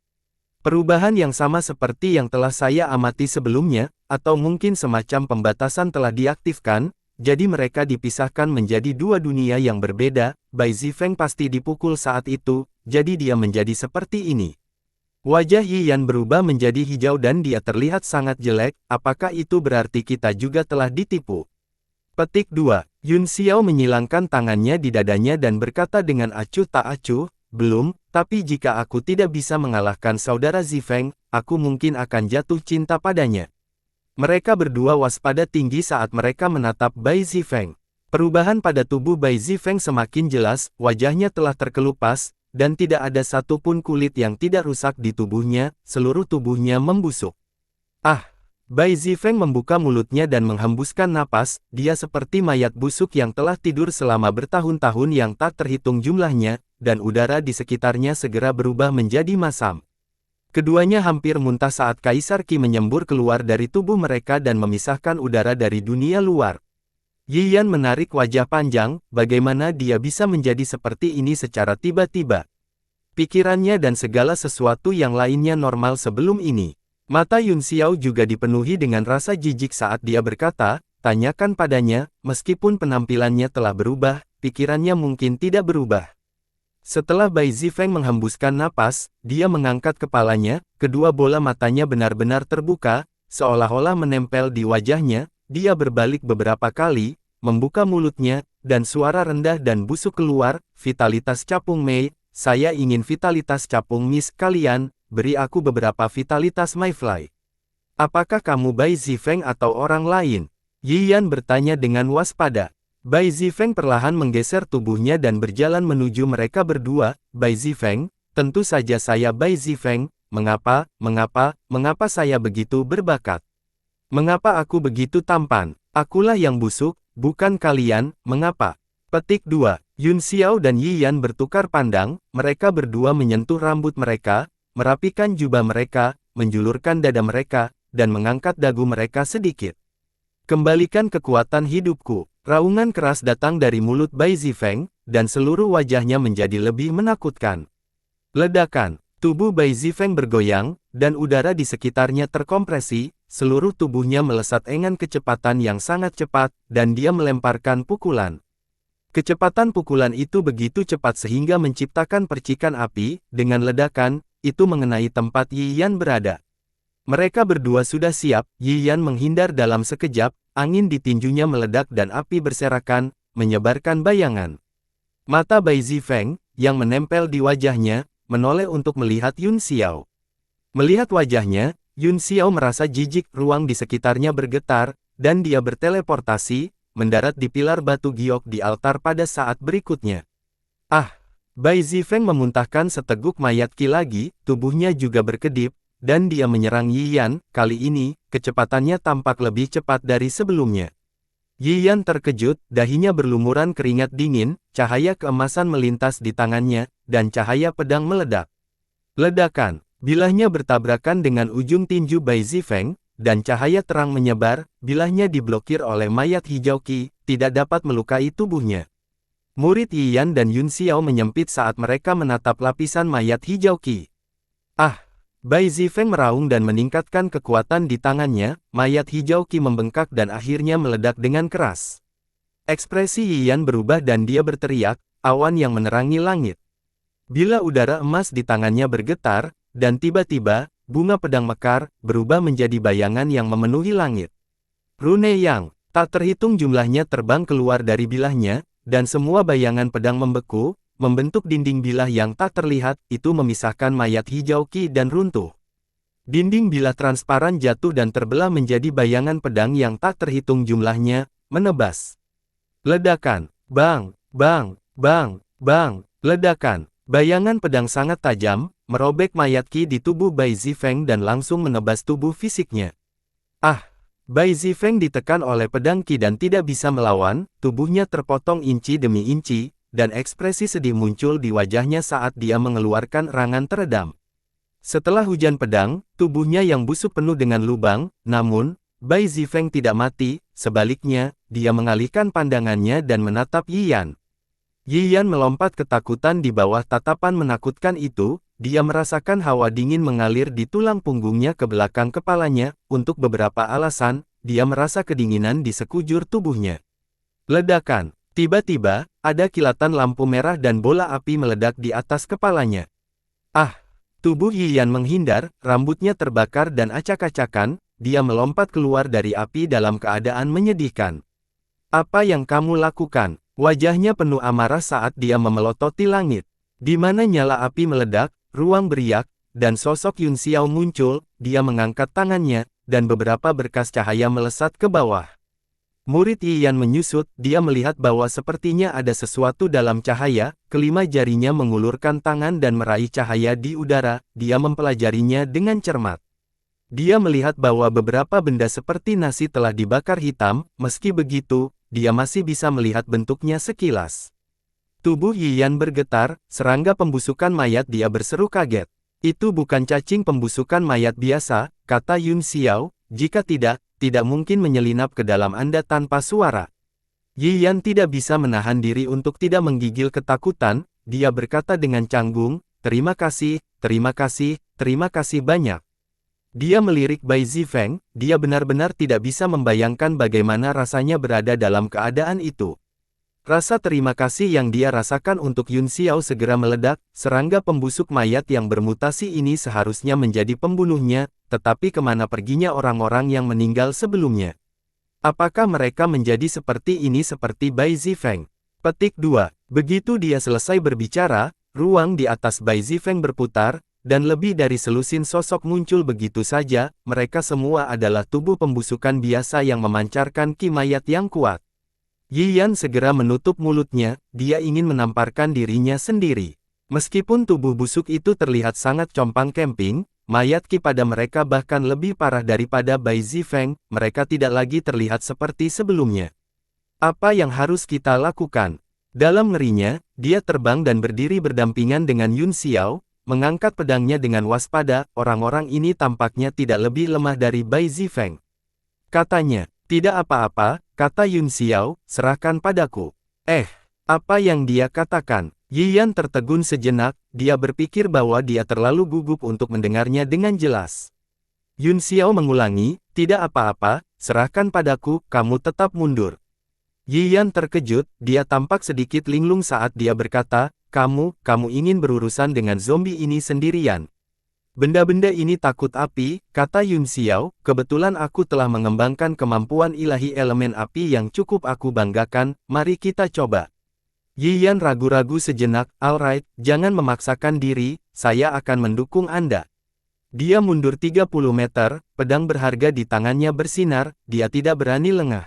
perubahan yang sama seperti yang telah saya amati sebelumnya, atau mungkin semacam pembatasan telah diaktifkan, jadi mereka dipisahkan menjadi dua dunia yang berbeda. Bai Zifeng pasti dipukul saat itu, jadi dia menjadi seperti ini. Wajah Yiyan berubah menjadi hijau dan dia terlihat sangat jelek, apakah itu berarti kita juga telah ditipu? Petik 2. Yun Xiao menyilangkan tangannya di dadanya dan berkata dengan acuh tak acuh, belum, tapi jika aku tidak bisa mengalahkan saudara Zifeng, aku mungkin akan jatuh cinta padanya. Mereka berdua waspada tinggi saat mereka menatap Bai Zifeng. Perubahan pada tubuh Bai Zifeng semakin jelas, wajahnya telah terkelupas, dan tidak ada satupun kulit yang tidak rusak di tubuhnya, seluruh tubuhnya membusuk. Bai Zifeng membuka mulutnya dan menghembuskan napas, dia seperti mayat busuk yang telah tidur selama bertahun-tahun yang tak terhitung jumlahnya, dan udara di sekitarnya segera berubah menjadi masam. Keduanya hampir muntah saat Kaisar Qi menyembur keluar dari tubuh mereka dan memisahkan udara dari dunia luar. Yiyan menarik wajah panjang, bagaimana dia bisa menjadi seperti ini secara tiba-tiba. Pikirannya dan segala sesuatu yang lainnya normal sebelum ini. Mata Yun Xiao juga dipenuhi dengan rasa jijik saat dia berkata, tanyakan padanya, meskipun penampilannya telah berubah, pikirannya mungkin tidak berubah. Setelah Bai Zifeng menghembuskan napas, dia mengangkat kepalanya, kedua bola matanya benar-benar terbuka, seolah-olah menempel di wajahnya, dia berbalik beberapa kali, membuka mulutnya, dan suara rendah dan busuk keluar, vitalitas capung Mei, saya ingin vitalitas capung Miss kalian, beri aku beberapa vitalitas Mayfly. Apakah kamu Bai Zifeng atau orang lain? Yiyan bertanya dengan waspada. Bai Zifeng perlahan menggeser tubuhnya dan berjalan menuju mereka berdua. Bai Zifeng, tentu saja saya Bai Zifeng, mengapa saya begitu berbakat? Mengapa aku begitu tampan? Akulah yang busuk, bukan kalian, mengapa? Petik 2. Yun Xiao dan Yiyan bertukar pandang, mereka berdua menyentuh rambut mereka, merapikan jubah mereka, menjulurkan dada mereka, dan mengangkat dagu mereka sedikit. Kembalikan kekuatan hidupku. Raungan keras datang dari mulut Bai Zifeng, dan seluruh wajahnya menjadi lebih menakutkan. Ledakan. Tubuh Bai Zifeng bergoyang, dan udara di sekitarnya terkompresi, seluruh tubuhnya melesat dengan kecepatan yang sangat cepat, dan dia melemparkan pukulan. Kecepatan pukulan itu begitu cepat sehingga menciptakan percikan api, dengan ledakan, itu mengenai tempat Yi Yan berada. Mereka berdua sudah siap, Yi Yan menghindar dalam sekejap, angin di tinjunya meledak dan api berserakan, menyebarkan bayangan. Mata Bai Zifeng, yang menempel di wajahnya, menoleh untuk melihat Yun Xiao. Melihat wajahnya, Yun Xiao merasa jijik, ruang di sekitarnya bergetar, dan dia berteleportasi, mendarat di pilar batu giok di altar pada saat berikutnya. Ah! Bai Zifeng memuntahkan seteguk mayat ki lagi, tubuhnya juga berkedip, dan dia menyerang Yi Yan. Kali ini, kecepatannya tampak lebih cepat dari sebelumnya. Yi Yan terkejut, dahinya berlumuran keringat dingin, cahaya keemasan melintas di tangannya, dan cahaya pedang meledak. Ledakan, bilahnya bertabrakan dengan ujung tinju Bai Zifeng, dan cahaya terang menyebar, bilahnya diblokir oleh mayat hijau ki, tidak dapat melukai tubuhnya. Murid Yi Yan dan Yun Xiao menyempit saat mereka menatap lapisan mayat hijau ki. Ah! Bai Zifeng meraung dan meningkatkan kekuatan di tangannya, mayat hijau ki membengkak dan akhirnya meledak dengan keras. Ekspresi Yi Yan berubah dan dia berteriak, awan yang menerangi langit. Bila udara emas di tangannya bergetar, dan tiba-tiba, bunga pedang mekar, berubah menjadi bayangan yang memenuhi langit. Rune yang, tak terhitung jumlahnya terbang keluar dari bilahnya, dan semua bayangan pedang membeku, membentuk dinding bilah yang tak terlihat, itu memisahkan mayat hijau ki dan runtuh. Dinding bilah transparan jatuh dan terbelah menjadi bayangan pedang yang tak terhitung jumlahnya, menebas. Ledakan, bang, bang, bang, bang, ledakan. Bayangan pedang sangat tajam, merobek mayat ki di tubuh Bai Zifeng dan langsung menebas tubuh fisiknya. Ah! Bai Zifeng ditekan oleh pedang ki dan tidak bisa melawan, tubuhnya terpotong inci demi inci, dan ekspresi sedih muncul di wajahnya saat dia mengeluarkan erangan teredam. Setelah hujan pedang, tubuhnya yang busuk penuh dengan lubang, namun, Bai Zifeng tidak mati, sebaliknya, dia mengalihkan pandangannya dan menatap Yi Yan. Yi Yan melompat ketakutan di bawah tatapan menakutkan itu, dia merasakan hawa dingin mengalir di tulang punggungnya ke belakang kepalanya, untuk beberapa alasan, dia merasa kedinginan di sekujur tubuhnya. Ledakan. Tiba-tiba, ada kilatan lampu merah dan bola api meledak di atas kepalanya. Ah! Tubuh Yi Yan menghindar, rambutnya terbakar dan acak-acakan, dia melompat keluar dari api dalam keadaan menyedihkan. Apa yang kamu lakukan? Wajahnya penuh amarah saat dia memelototi langit. Di mana nyala api meledak, ruang beriak, dan sosok Yun Xiao muncul, dia mengangkat tangannya, dan beberapa berkas cahaya melesat ke bawah. Murid Yi Yan menyusut, dia melihat bahwa sepertinya ada sesuatu dalam cahaya, kelima jarinya mengulurkan tangan dan meraih cahaya di udara, dia mempelajarinya dengan cermat. Dia melihat bahwa beberapa benda seperti nasi telah dibakar hitam, meski begitu, dia masih bisa melihat bentuknya sekilas. Tubuh Yi Yan bergetar, serangga pembusukan mayat dia berseru kaget. Itu bukan cacing pembusukan mayat biasa, kata Yun Xiao, jika tidak mungkin menyelinap ke dalam Anda tanpa suara. Yi Yan tidak bisa menahan diri untuk tidak menggigil ketakutan, dia berkata dengan canggung, terima kasih banyak. Dia melirik Bai Zifeng, dia benar-benar tidak bisa membayangkan bagaimana rasanya berada dalam keadaan itu. Rasa terima kasih yang dia rasakan untuk Yun Xiao segera meledak, serangga pembusuk mayat yang bermutasi ini seharusnya menjadi pembunuhnya, tetapi kemana perginya orang-orang yang meninggal sebelumnya? Apakah mereka menjadi seperti ini seperti Bai Zifeng? Petik 2. Begitu dia selesai berbicara, ruang di atas Bai Zifeng berputar, dan lebih dari selusin sosok muncul begitu saja, mereka semua adalah tubuh pembusukan biasa yang memancarkan ki mayat yang kuat. Yi Yan segera menutup mulutnya, dia ingin menamparkan dirinya sendiri. Meskipun tubuh busuk itu terlihat sangat compang-camping, mayat ki pada mereka bahkan lebih parah daripada Bai Zifeng, mereka tidak lagi terlihat seperti sebelumnya. Apa yang harus kita lakukan? Dalam ngerinya, dia terbang dan berdiri berdampingan dengan Yun Xiao, mengangkat pedangnya dengan waspada, orang-orang ini tampaknya tidak lebih lemah dari Bai Zifeng. Katanya, tidak apa-apa, kata Yun Xiao, serahkan padaku. Apa yang dia katakan? Yi Yan tertegun sejenak, dia berpikir bahwa dia terlalu gugup untuk mendengarnya dengan jelas. Yun Xiao mengulangi, tidak apa-apa, serahkan padaku, kamu tetap mundur. Yi Yan terkejut, dia tampak sedikit linglung saat dia berkata, kamu ingin berurusan dengan zombie ini sendirian. Benda-benda ini takut api, kata Yun Xiao, kebetulan aku telah mengembangkan kemampuan ilahi elemen api yang cukup aku banggakan, mari kita coba. Yi Yan ragu-ragu sejenak, alright, jangan memaksakan diri, saya akan mendukung Anda. Dia mundur 30 meter, pedang berharga di tangannya bersinar, dia tidak berani lengah.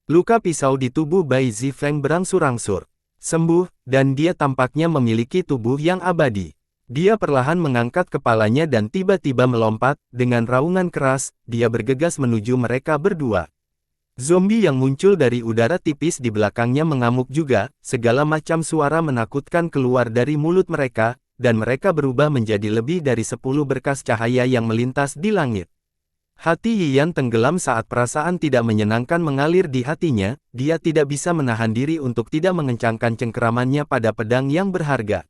Luka pisau di tubuh Bai Zifeng berangsur-angsur sembuh, dan dia tampaknya memiliki tubuh yang abadi. Dia perlahan mengangkat kepalanya dan tiba-tiba melompat, dengan raungan keras, dia bergegas menuju mereka berdua. Zombie yang muncul dari udara tipis di belakangnya mengamuk juga, segala macam suara menakutkan keluar dari mulut mereka, dan mereka berubah menjadi lebih dari 10 berkas cahaya yang melintas di langit. Hati Yi Yan tenggelam saat perasaan tidak menyenangkan mengalir di hatinya, dia tidak bisa menahan diri untuk tidak mengencangkan cengkeramannya pada pedang yang berharga.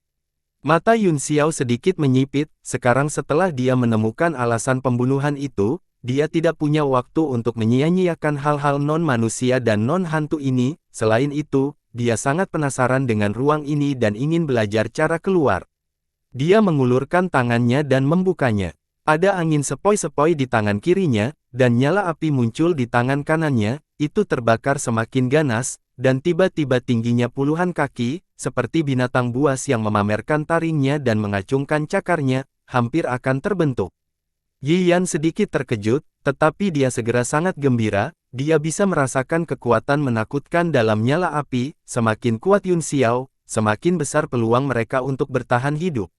Mata Yun Xiao sedikit menyipit, sekarang setelah dia menemukan alasan pembunuhan itu, dia tidak punya waktu untuk menyia-nyiakan hal-hal non-manusia dan non-hantu ini, selain itu, dia sangat penasaran dengan ruang ini dan ingin belajar cara keluar. Dia mengulurkan tangannya dan membukanya. Ada angin sepoi-sepoi di tangan kirinya, dan nyala api muncul di tangan kanannya, itu terbakar semakin ganas, dan tiba-tiba tingginya puluhan kaki, seperti binatang buas yang memamerkan taringnya dan mengacungkan cakarnya, hampir akan terbentuk. Yi Yan sedikit terkejut, tetapi dia segera sangat gembira, dia bisa merasakan kekuatan menakutkan dalam nyala api, semakin kuat Yun Xiao, semakin besar peluang mereka untuk bertahan hidup.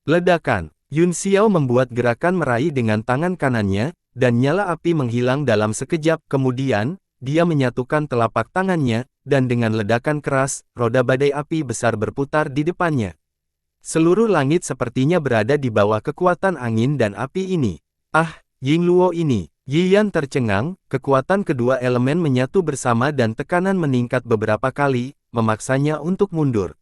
Ledakan. Yun Xiao membuat gerakan meraih dengan tangan kanannya, dan nyala api menghilang dalam sekejap, kemudian, dia menyatukan telapak tangannya, dan dengan ledakan keras, roda badai api besar berputar di depannya. Seluruh langit sepertinya berada di bawah kekuatan angin dan api ini. Ah, Ying Luo ini. Yi Yan tercengang, kekuatan kedua elemen menyatu bersama dan tekanan meningkat beberapa kali, memaksanya untuk mundur.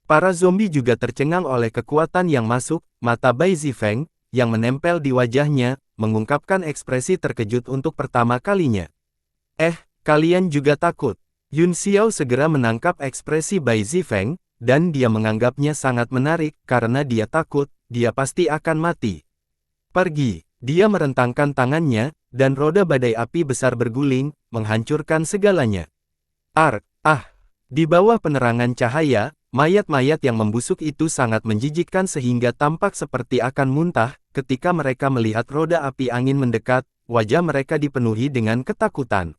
Para zombie juga tercengang oleh kekuatan yang masuk, mata Bai Zifeng, yang menempel di wajahnya, mengungkapkan ekspresi terkejut untuk pertama kalinya. Kalian juga takut? Yun Xiao segera menangkap ekspresi Bai Zifeng, dan dia menganggapnya sangat menarik, karena dia takut, dia pasti akan mati. Pergi. Dia merentangkan tangannya, dan roda badai api besar berguling, menghancurkan segalanya. Di bawah penerangan cahaya, mayat-mayat yang membusuk itu sangat menjijikkan sehingga tampak seperti akan muntah, ketika mereka melihat roda api angin mendekat, wajah mereka dipenuhi dengan ketakutan.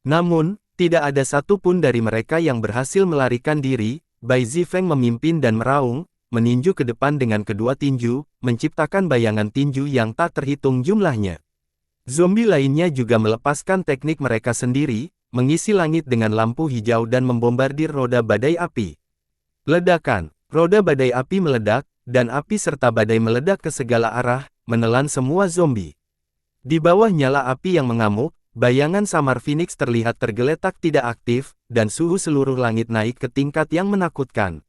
Namun, tidak ada satupun dari mereka yang berhasil melarikan diri. Bai Zifeng memimpin dan meraung, meninju ke depan dengan kedua tinju, menciptakan bayangan tinju yang tak terhitung jumlahnya. Zombie lainnya juga melepaskan teknik mereka sendiri, mengisi langit dengan lampu hijau dan membombardir roda badai api. Ledakan. Roda badai api meledak, dan api serta badai meledak ke segala arah, menelan semua zombie. Di bawah nyala api yang mengamuk, bayangan samar Phoenix terlihat tergeletak tidak aktif, dan suhu seluruh langit naik ke tingkat yang menakutkan.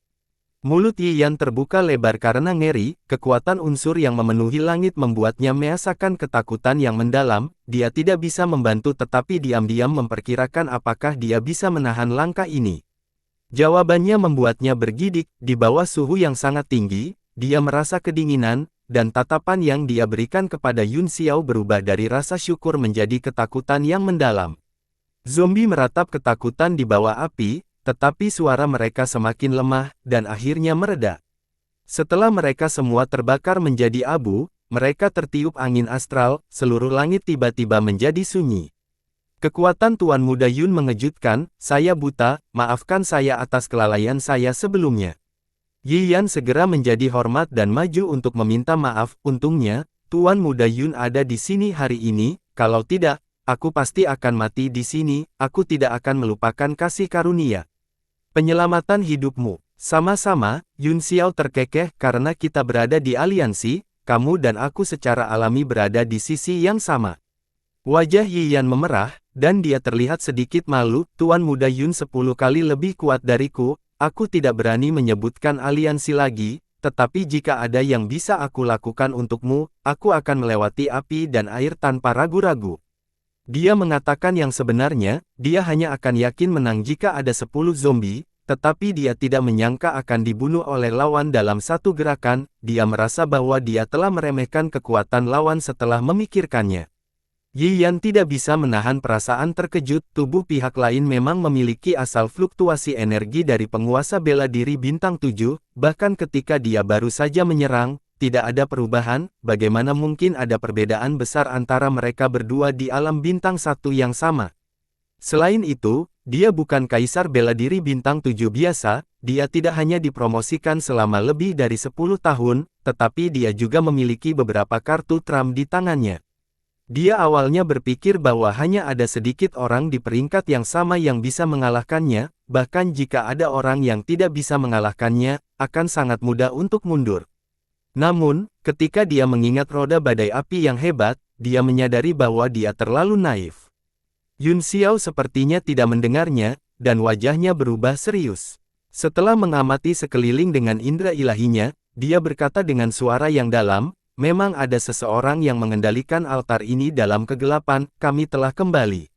Mulut Yi Yan terbuka lebar karena ngeri, kekuatan unsur yang memenuhi langit membuatnya merasakan ketakutan yang mendalam, dia tidak bisa membantu tetapi diam-diam memperkirakan apakah dia bisa menahan langkah ini. Jawabannya membuatnya bergidik, di bawah suhu yang sangat tinggi, dia merasa kedinginan, dan tatapan yang dia berikan kepada Yun Xiao berubah dari rasa syukur menjadi ketakutan yang mendalam. Zombie meratap ketakutan di bawah api, tetapi suara mereka semakin lemah, dan akhirnya mereda. Setelah mereka semua terbakar menjadi abu, mereka tertiup angin astral, seluruh langit tiba-tiba menjadi sunyi. Kekuatan Tuan Muda Yun mengejutkan, saya buta, maafkan saya atas kelalaian saya sebelumnya. Yi Yan segera menjadi hormat dan maju untuk meminta maaf, untungnya, Tuan Muda Yun ada di sini hari ini, kalau tidak, aku pasti akan mati di sini, aku tidak akan melupakan kasih karunia. Penyelamatan hidupmu. Sama-sama, Yun Xiao terkekeh karena kita berada di aliansi, kamu dan aku secara alami berada di sisi yang sama. Wajah Yi Yan memerah, dan dia terlihat sedikit malu, Tuan Muda Yun 10 kali lebih kuat dariku, aku tidak berani menyebutkan aliansi lagi, tetapi jika ada yang bisa aku lakukan untukmu, aku akan melewati api dan air tanpa ragu-ragu. Dia mengatakan yang sebenarnya, dia hanya akan yakin menang jika ada 10 zombie, tetapi dia tidak menyangka akan dibunuh oleh lawan dalam satu gerakan. Dia merasa bahwa dia telah meremehkan kekuatan lawan setelah memikirkannya. Yi Yan tidak bisa menahan perasaan terkejut. Tubuh pihak lain memang memiliki asal fluktuasi energi dari penguasa bela diri bintang 7, bahkan ketika dia baru saja menyerang, tidak ada perubahan. Bagaimana mungkin ada perbedaan besar antara mereka berdua di alam bintang 1 yang sama? Selain itu, dia bukan kaisar bela diri bintang 7 biasa. Dia tidak hanya dipromosikan selama lebih dari 10 tahun, tetapi dia juga memiliki beberapa kartu trump di tangannya. Dia awalnya berpikir bahwa hanya ada sedikit orang di peringkat yang sama yang bisa mengalahkannya, bahkan jika ada orang yang tidak bisa mengalahkannya, akan sangat mudah untuk mundur. Namun, ketika dia mengingat roda badai api yang hebat, dia menyadari bahwa dia terlalu naif. Yun Xiao sepertinya tidak mendengarnya, dan wajahnya berubah serius. Setelah mengamati sekeliling dengan indera ilahinya, dia berkata dengan suara yang dalam, "Memang ada seseorang yang mengendalikan altar ini dalam kegelapan, kami telah kembali."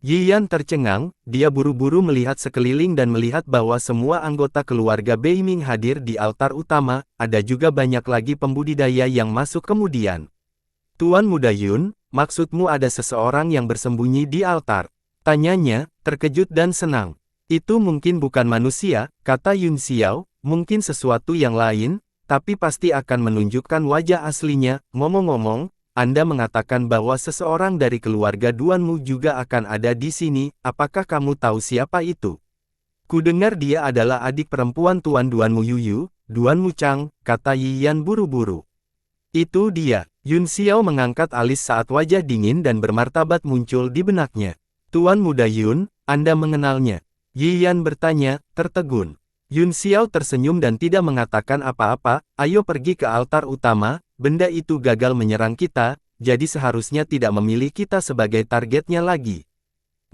Yi Yan tercengang, dia buru-buru melihat sekeliling dan melihat bahwa semua anggota keluarga Beiming hadir di altar utama, ada juga banyak lagi pembudidaya yang masuk kemudian. "Tuan Muda Yun, maksudmu ada seseorang yang bersembunyi di altar?" tanyanya, terkejut dan senang. "Itu mungkin bukan manusia," kata Yun Xiao, "mungkin sesuatu yang lain, tapi pasti akan menunjukkan wajah aslinya." "Ngomong-ngomong, Anda mengatakan bahwa seseorang dari keluarga Duanmu juga akan ada di sini, apakah kamu tahu siapa itu?" "Kudengar dia adalah adik perempuan Tuan Duanmu Yuyu, Duanmu Chang," kata Yi Yan buru-buru. "Itu dia." Yun Xiao mengangkat alis saat wajah dingin dan bermartabat muncul di benaknya. "Tuan Muda Yun, Anda mengenalnya?" Yi Yan bertanya, tertegun. Yun Xiao tersenyum dan tidak mengatakan apa-apa. "Ayo pergi ke altar utama, benda itu gagal menyerang kita, jadi seharusnya tidak memilih kita sebagai targetnya lagi."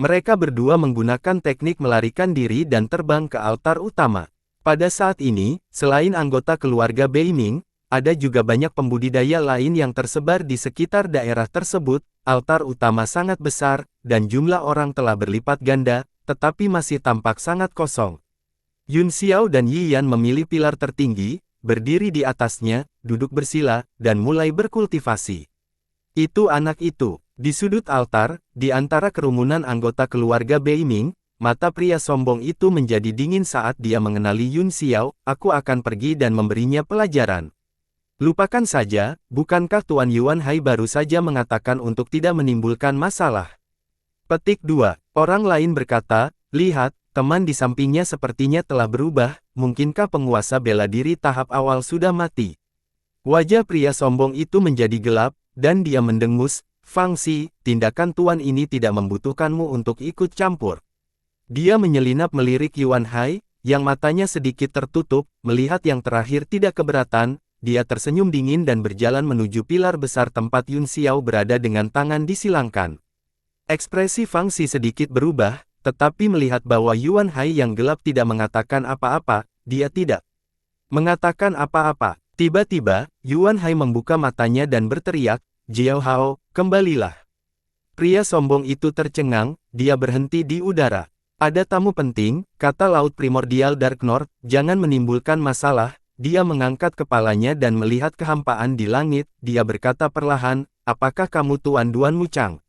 Mereka berdua menggunakan teknik melarikan diri dan terbang ke altar utama. Pada saat ini, selain anggota keluarga Beiming, ada juga banyak pembudidaya lain yang tersebar di sekitar daerah tersebut. Altar utama sangat besar, dan jumlah orang telah berlipat ganda, tetapi masih tampak sangat kosong. Yun Xiao dan Yi Yan memilih pilar tertinggi, berdiri di atasnya, duduk bersila, dan mulai berkultivasi. "Itu anak itu." Di sudut altar, di antara kerumunan anggota keluarga Beiming, mata pria sombong itu menjadi dingin saat dia mengenali Yun Xiao. "Aku akan pergi dan memberinya pelajaran." "Lupakan saja, bukankah Tuan Yuan Hai baru saja mengatakan untuk tidak menimbulkan masalah?" Petik 2. Orang lain berkata, "Lihat, teman di sampingnya sepertinya telah berubah, mungkinkah penguasa bela diri tahap awal sudah mati?" Wajah pria sombong itu menjadi gelap, dan dia mendengus, "Fang Xi, tindakan tuan ini tidak membutuhkanmu untuk ikut campur." Dia menyelinap melirik Yuan Hai, yang matanya sedikit tertutup, melihat yang terakhir tidak keberatan. Dia tersenyum dingin dan berjalan menuju pilar besar tempat Yun Xiao berada dengan tangan disilangkan. Ekspresi Fang Xi sedikit berubah, tetapi melihat bahwa Yuan Hai yang gelap tidak mengatakan apa-apa, dia tidak mengatakan apa-apa. Tiba-tiba, Yuan Hai membuka matanya dan berteriak, "Jiao Hao, kembalilah." Pria sombong itu tercengang, dia berhenti di udara. "Ada tamu penting," kata Laut Primordial Dark North, "jangan menimbulkan masalah." Dia mengangkat kepalanya dan melihat kehampaan di langit. Dia berkata perlahan, "Apakah kamu Tuan Duanmu Chang?"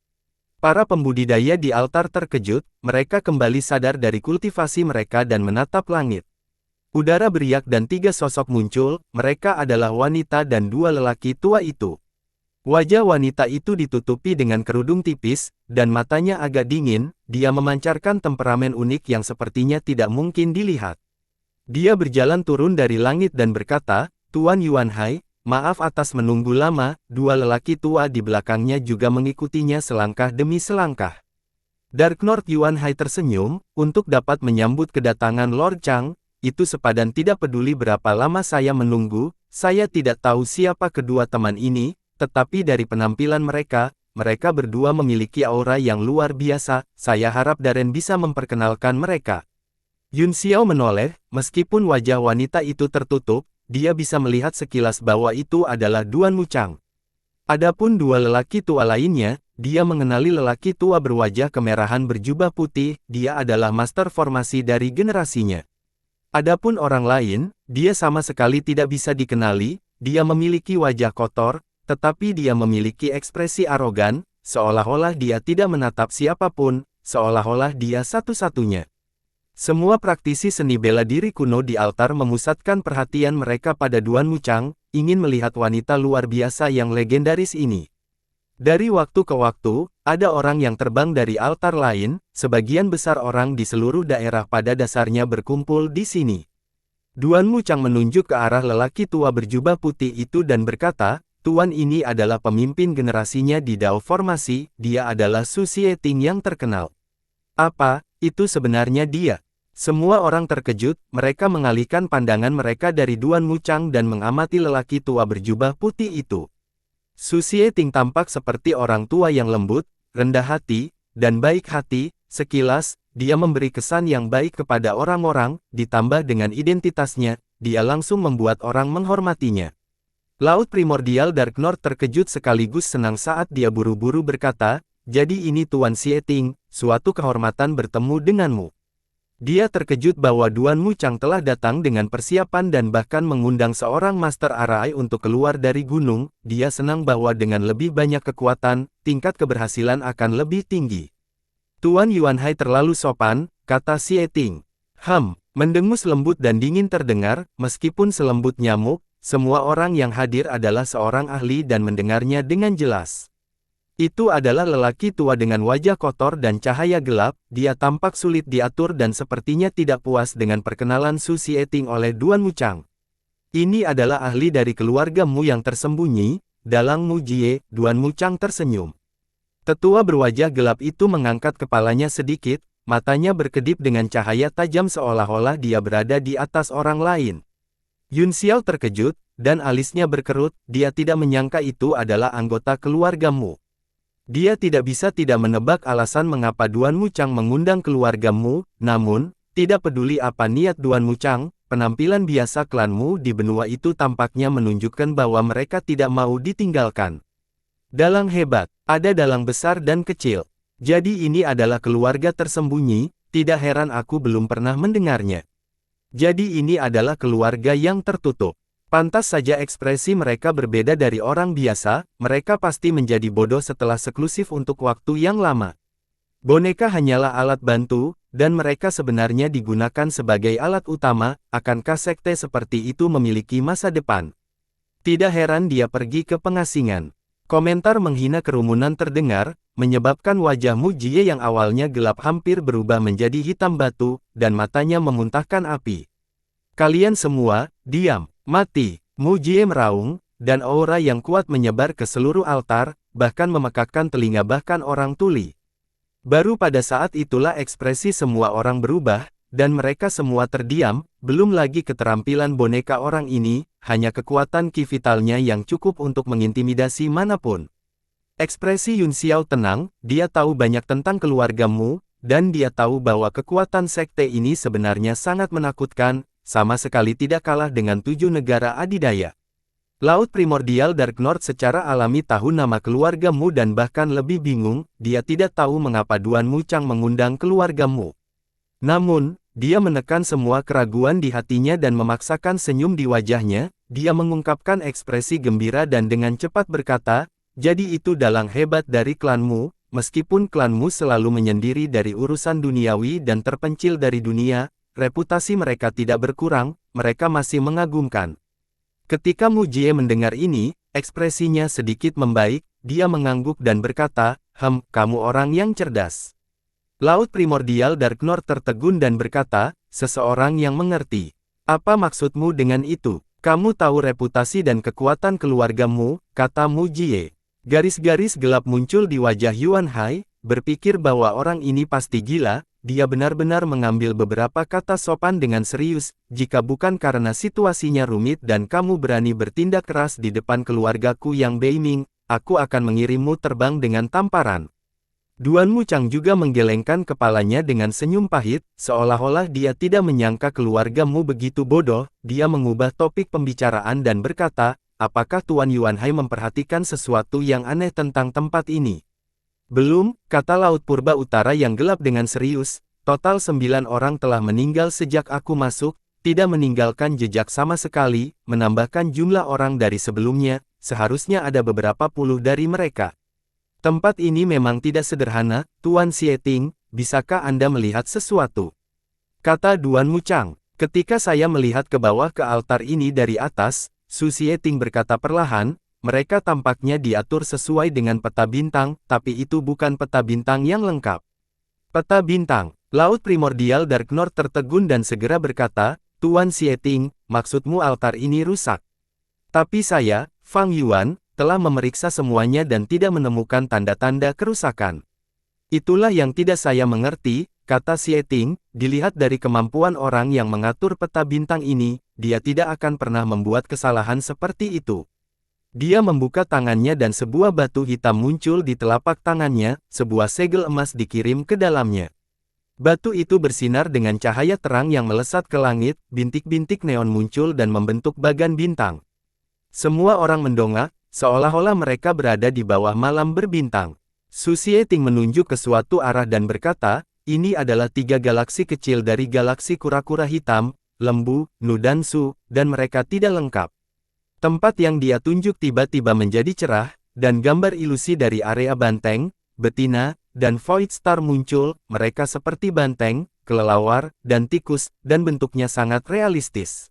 Para pembudidaya di altar terkejut, mereka kembali sadar dari kultivasi mereka dan menatap langit. Udara beriak dan 3 sosok muncul, mereka adalah wanita dan 2 lelaki tua itu. Wajah wanita itu ditutupi dengan kerudung tipis, dan matanya agak dingin. Dia memancarkan temperamen unik yang sepertinya tidak mungkin dilihat. Dia berjalan turun dari langit dan berkata, "Tuan Yuan Hai, maaf atas menunggu lama." 2 lelaki tua di belakangnya juga mengikutinya selangkah demi selangkah. Dark North Yuan Hai tersenyum, "Untuk dapat menyambut kedatangan Lord Chang, itu sepadan tidak peduli berapa lama saya menunggu. Saya tidak tahu siapa kedua teman ini, tetapi dari penampilan mereka, mereka berdua memiliki aura yang luar biasa. Saya harap Darren bisa memperkenalkan mereka." Yun Xiao menoleh, meskipun wajah wanita itu tertutup, dia bisa melihat sekilas bahwa itu adalah Duan Wuchang. Adapun dua lelaki tua lainnya, dia mengenali lelaki tua berwajah kemerahan berjubah putih, dia adalah master formasi dari generasinya. Adapun orang lain, dia sama sekali tidak bisa dikenali, dia memiliki wajah kotor, tetapi dia memiliki ekspresi arogan, seolah-olah dia tidak menatap siapapun, seolah-olah dia satu-satunya. Semua praktisi seni bela diri kuno di altar memusatkan perhatian mereka pada Duan Wuchang, ingin melihat wanita luar biasa yang legendaris ini. Dari waktu ke waktu, ada orang yang terbang dari altar lain, sebagian besar orang di seluruh daerah pada dasarnya berkumpul di sini. Duan Wuchang menunjuk ke arah lelaki tua berjubah putih itu dan berkata, Tuan ini adalah pemimpin generasinya di Dao Formasi, dia adalah Su Xieting yang terkenal. Apa, itu sebenarnya dia? Semua orang terkejut, mereka mengalihkan pandangan mereka dari Duan Wuchang dan mengamati lelaki tua berjubah putih itu. Su Xieting tampak seperti orang tua yang lembut, rendah hati, dan baik hati, sekilas, dia memberi kesan yang baik kepada orang-orang, ditambah dengan identitasnya, dia langsung membuat orang menghormatinya. Laut Primordial Dark North terkejut sekaligus senang saat dia buru-buru berkata, jadi ini Tuan Xieting, suatu kehormatan bertemu denganmu. Dia terkejut bahwa Duan Wuchang telah datang dengan persiapan dan bahkan mengundang seorang Master Arai untuk keluar dari gunung, dia senang bahwa dengan lebih banyak kekuatan, tingkat keberhasilan akan lebih tinggi. Tuan Yuanhai terlalu sopan, kata Xieting. Mendengus lembut dan dingin terdengar, meskipun selembut nyamuk, semua orang yang hadir adalah seorang ahli dan mendengarnya dengan jelas. Itu adalah lelaki tua dengan wajah kotor dan cahaya gelap, dia tampak sulit diatur dan sepertinya tidak puas dengan perkenalan Su Xieting oleh Duan Wuchang. Ini adalah ahli dari keluargamu yang tersembunyi, Dalang Mu Jie, Duan Wuchang tersenyum. Tetua berwajah gelap itu mengangkat kepalanya sedikit, matanya berkedip dengan cahaya tajam seolah-olah dia berada di atas orang lain. Yun Xiao terkejut, dan alisnya berkerut, dia tidak menyangka itu adalah anggota keluargamu. Dia tidak bisa tidak menebak alasan mengapa Duan Wuchang mengundang keluargamu, namun, tidak peduli apa niat Duan Wuchang, penampilan biasa klanmu di benua itu tampaknya menunjukkan bahwa mereka tidak mau ditinggalkan. Dalang hebat, ada dalang besar dan kecil. Jadi ini adalah keluarga tersembunyi, tidak heran aku belum pernah mendengarnya. Jadi ini adalah keluarga yang tertutup. Pantas saja ekspresi mereka berbeda dari orang biasa, mereka pasti menjadi bodoh setelah seklusif untuk waktu yang lama. Boneka hanyalah alat bantu, dan mereka sebenarnya digunakan sebagai alat utama, akankah sekte seperti itu memiliki masa depan? Tidak heran dia pergi ke pengasingan. Komentar menghina kerumunan terdengar, menyebabkan wajah Mu Jie yang awalnya gelap hampir berubah menjadi hitam batu, dan matanya memuntahkan api. Kalian semua, diam. Mati, Mu Jie meraung, dan aura yang kuat menyebar ke seluruh altar, bahkan memekakkan telinga bahkan orang tuli. Baru pada saat itulah ekspresi semua orang berubah, dan mereka semua terdiam, belum lagi keterampilan boneka orang ini, hanya kekuatan ki vitalnya yang cukup untuk mengintimidasi manapun. Ekspresi Yun Xiao tenang, dia tahu banyak tentang keluargamu, dan dia tahu bahwa kekuatan sekte ini sebenarnya sangat menakutkan, sama sekali tidak kalah dengan 7 negara adidaya. Laut Primordial Dark North secara alami tahu nama keluargamu dan bahkan lebih bingung, dia tidak tahu mengapa Duan Wuchang mengundang keluargamu. Namun, dia menekan semua keraguan di hatinya dan memaksakan senyum di wajahnya, dia mengungkapkan ekspresi gembira dan dengan cepat berkata, jadi itu dalang hebat dari klanmu, meskipun klanmu selalu menyendiri dari urusan duniawi dan terpencil dari dunia, reputasi mereka tidak berkurang, mereka masih mengagumkan. Ketika Mu Jie mendengar ini, ekspresinya sedikit membaik, dia mengangguk dan berkata, kamu orang yang cerdas. Laut Primordial Dark North tertegun dan berkata, seseorang yang mengerti. Apa maksudmu dengan itu? Kamu tahu reputasi dan kekuatan keluargamu, kata Mu Jie. Garis-garis gelap muncul di wajah Yuanhai, berpikir bahwa orang ini pasti gila. Dia benar-benar mengambil beberapa kata sopan dengan serius, jika bukan karena situasinya rumit dan kamu berani bertindak keras di depan keluargaku yang beiming, aku akan mengirimmu terbang dengan tamparan. Duan Muchang juga menggelengkan kepalanya dengan senyum pahit, seolah-olah dia tidak menyangka keluargamu begitu bodoh. Dia mengubah topik pembicaraan dan berkata, apakah Tuan Yuanhai memperhatikan sesuatu yang aneh tentang tempat ini? Belum, kata Laut Purba Utara yang gelap dengan serius, total 9 orang telah meninggal sejak aku masuk, tidak meninggalkan jejak sama sekali, menambahkan jumlah orang dari sebelumnya, seharusnya ada beberapa puluh dari mereka. Tempat ini memang tidak sederhana, Tuan Xieting, bisakah Anda melihat sesuatu? Kata Duan Muchang. Ketika saya melihat ke bawah ke altar ini dari atas, Su Xieting berkata perlahan, mereka tampaknya diatur sesuai dengan peta bintang, tapi itu bukan peta bintang yang lengkap. Peta bintang. Laut Primordial Dark North tertegun dan segera berkata, Tuan Xieting, maksudmu altar ini rusak? Tapi saya, Fang Yuan, telah memeriksa semuanya dan tidak menemukan tanda-tanda kerusakan. Itulah yang tidak saya mengerti, kata Xieting, dilihat dari kemampuan orang yang mengatur peta bintang ini, dia tidak akan pernah membuat kesalahan seperti itu. Dia membuka tangannya dan sebuah batu hitam muncul di telapak tangannya, sebuah segel emas dikirim ke dalamnya. Batu itu bersinar dengan cahaya terang yang melesat ke langit, bintik-bintik neon muncul dan membentuk bagan bintang. Semua orang mendongak, seolah-olah mereka berada di bawah malam berbintang. Su Xieting menunjuk ke suatu arah dan berkata, ini adalah 3 galaksi kecil dari galaksi kura-kura hitam, lembu, Nu dan Su, dan mereka tidak lengkap. Tempat yang dia tunjuk tiba-tiba menjadi cerah, dan gambar ilusi dari area banteng, betina, dan Void Star muncul, mereka seperti banteng, kelelawar, dan tikus, dan bentuknya sangat realistis.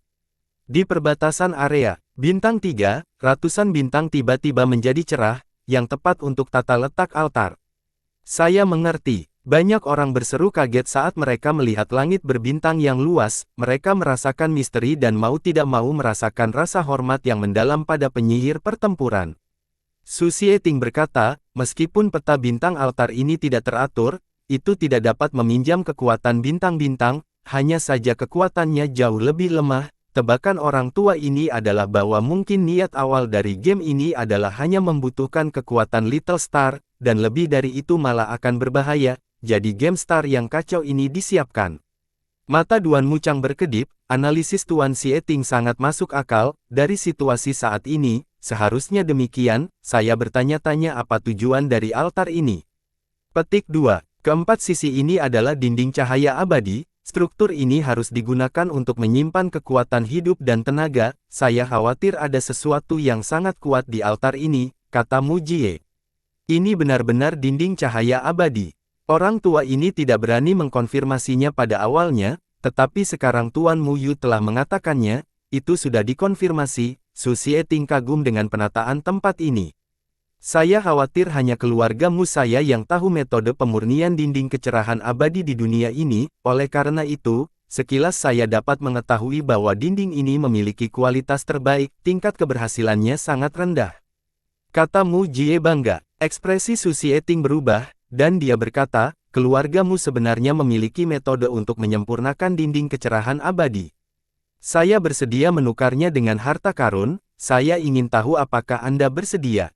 Di perbatasan area Bintang 3, ratusan bintang tiba-tiba menjadi cerah, yang tepat untuk tata letak altar. Saya mengerti. Banyak orang berseru kaget saat mereka melihat langit berbintang yang luas, mereka merasakan misteri dan mau tidak mau merasakan rasa hormat yang mendalam pada penyihir pertempuran. Su Xieting berkata, meskipun peta bintang altar ini tidak teratur, itu tidak dapat meminjam kekuatan bintang-bintang, hanya saja kekuatannya jauh lebih lemah. Tebakan orang tua ini adalah bahwa mungkin niat awal dari game ini adalah hanya membutuhkan kekuatan Little Star, dan lebih dari itu malah akan berbahaya, jadi game Star yang kacau ini disiapkan. Mata Duan Muchang berkedip, analisis Tuan Xieting sangat masuk akal, dari situasi saat ini, seharusnya demikian, saya bertanya-tanya apa tujuan dari altar ini. Petik 2. Keempat sisi ini adalah dinding cahaya abadi. Struktur ini harus digunakan untuk menyimpan kekuatan hidup dan tenaga, saya khawatir ada sesuatu yang sangat kuat di altar ini, kata Mu Jie. Ini benar-benar dinding cahaya abadi. Orang tua ini tidak berani mengkonfirmasinya pada awalnya, tetapi sekarang Tuan Mu Yu telah mengatakannya, itu sudah dikonfirmasi. Su Xieting kagum dengan penataan tempat ini. Saya khawatir hanya keluargamu saya yang tahu metode pemurnian dinding kecerahan abadi di dunia ini, oleh karena itu, sekilas saya dapat mengetahui bahwa dinding ini memiliki kualitas terbaik, tingkat keberhasilannya sangat rendah. Kata Mu Jie bangga, ekspresi Su Xieting berubah, dan dia berkata, keluargamu sebenarnya memiliki metode untuk menyempurnakan dinding kecerahan abadi. Saya bersedia menukarnya dengan harta karun, saya ingin tahu apakah Anda bersedia.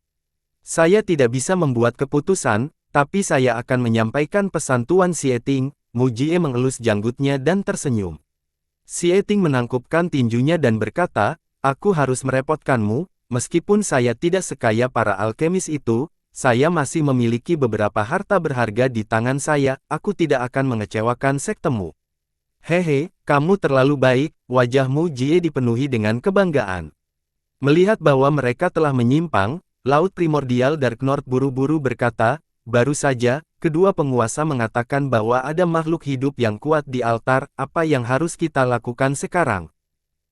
Saya tidak bisa membuat keputusan, tapi saya akan menyampaikan pesan Tuan Xieting. Mu Jie mengelus janggutnya dan tersenyum. Xieting menangkupkan tinjunya dan berkata, aku harus merepotkanmu, meskipun saya tidak sekaya para alkemis itu, saya masih memiliki beberapa harta berharga di tangan saya, aku tidak akan mengecewakan sektemu. Hehe, kamu terlalu baik, wajah Mu Jie dipenuhi dengan kebanggaan. Melihat bahwa mereka telah menyimpang, Laut Primordial Dark North buru-buru berkata, baru saja, kedua penguasa mengatakan bahwa ada makhluk hidup yang kuat di altar, apa yang harus kita lakukan sekarang?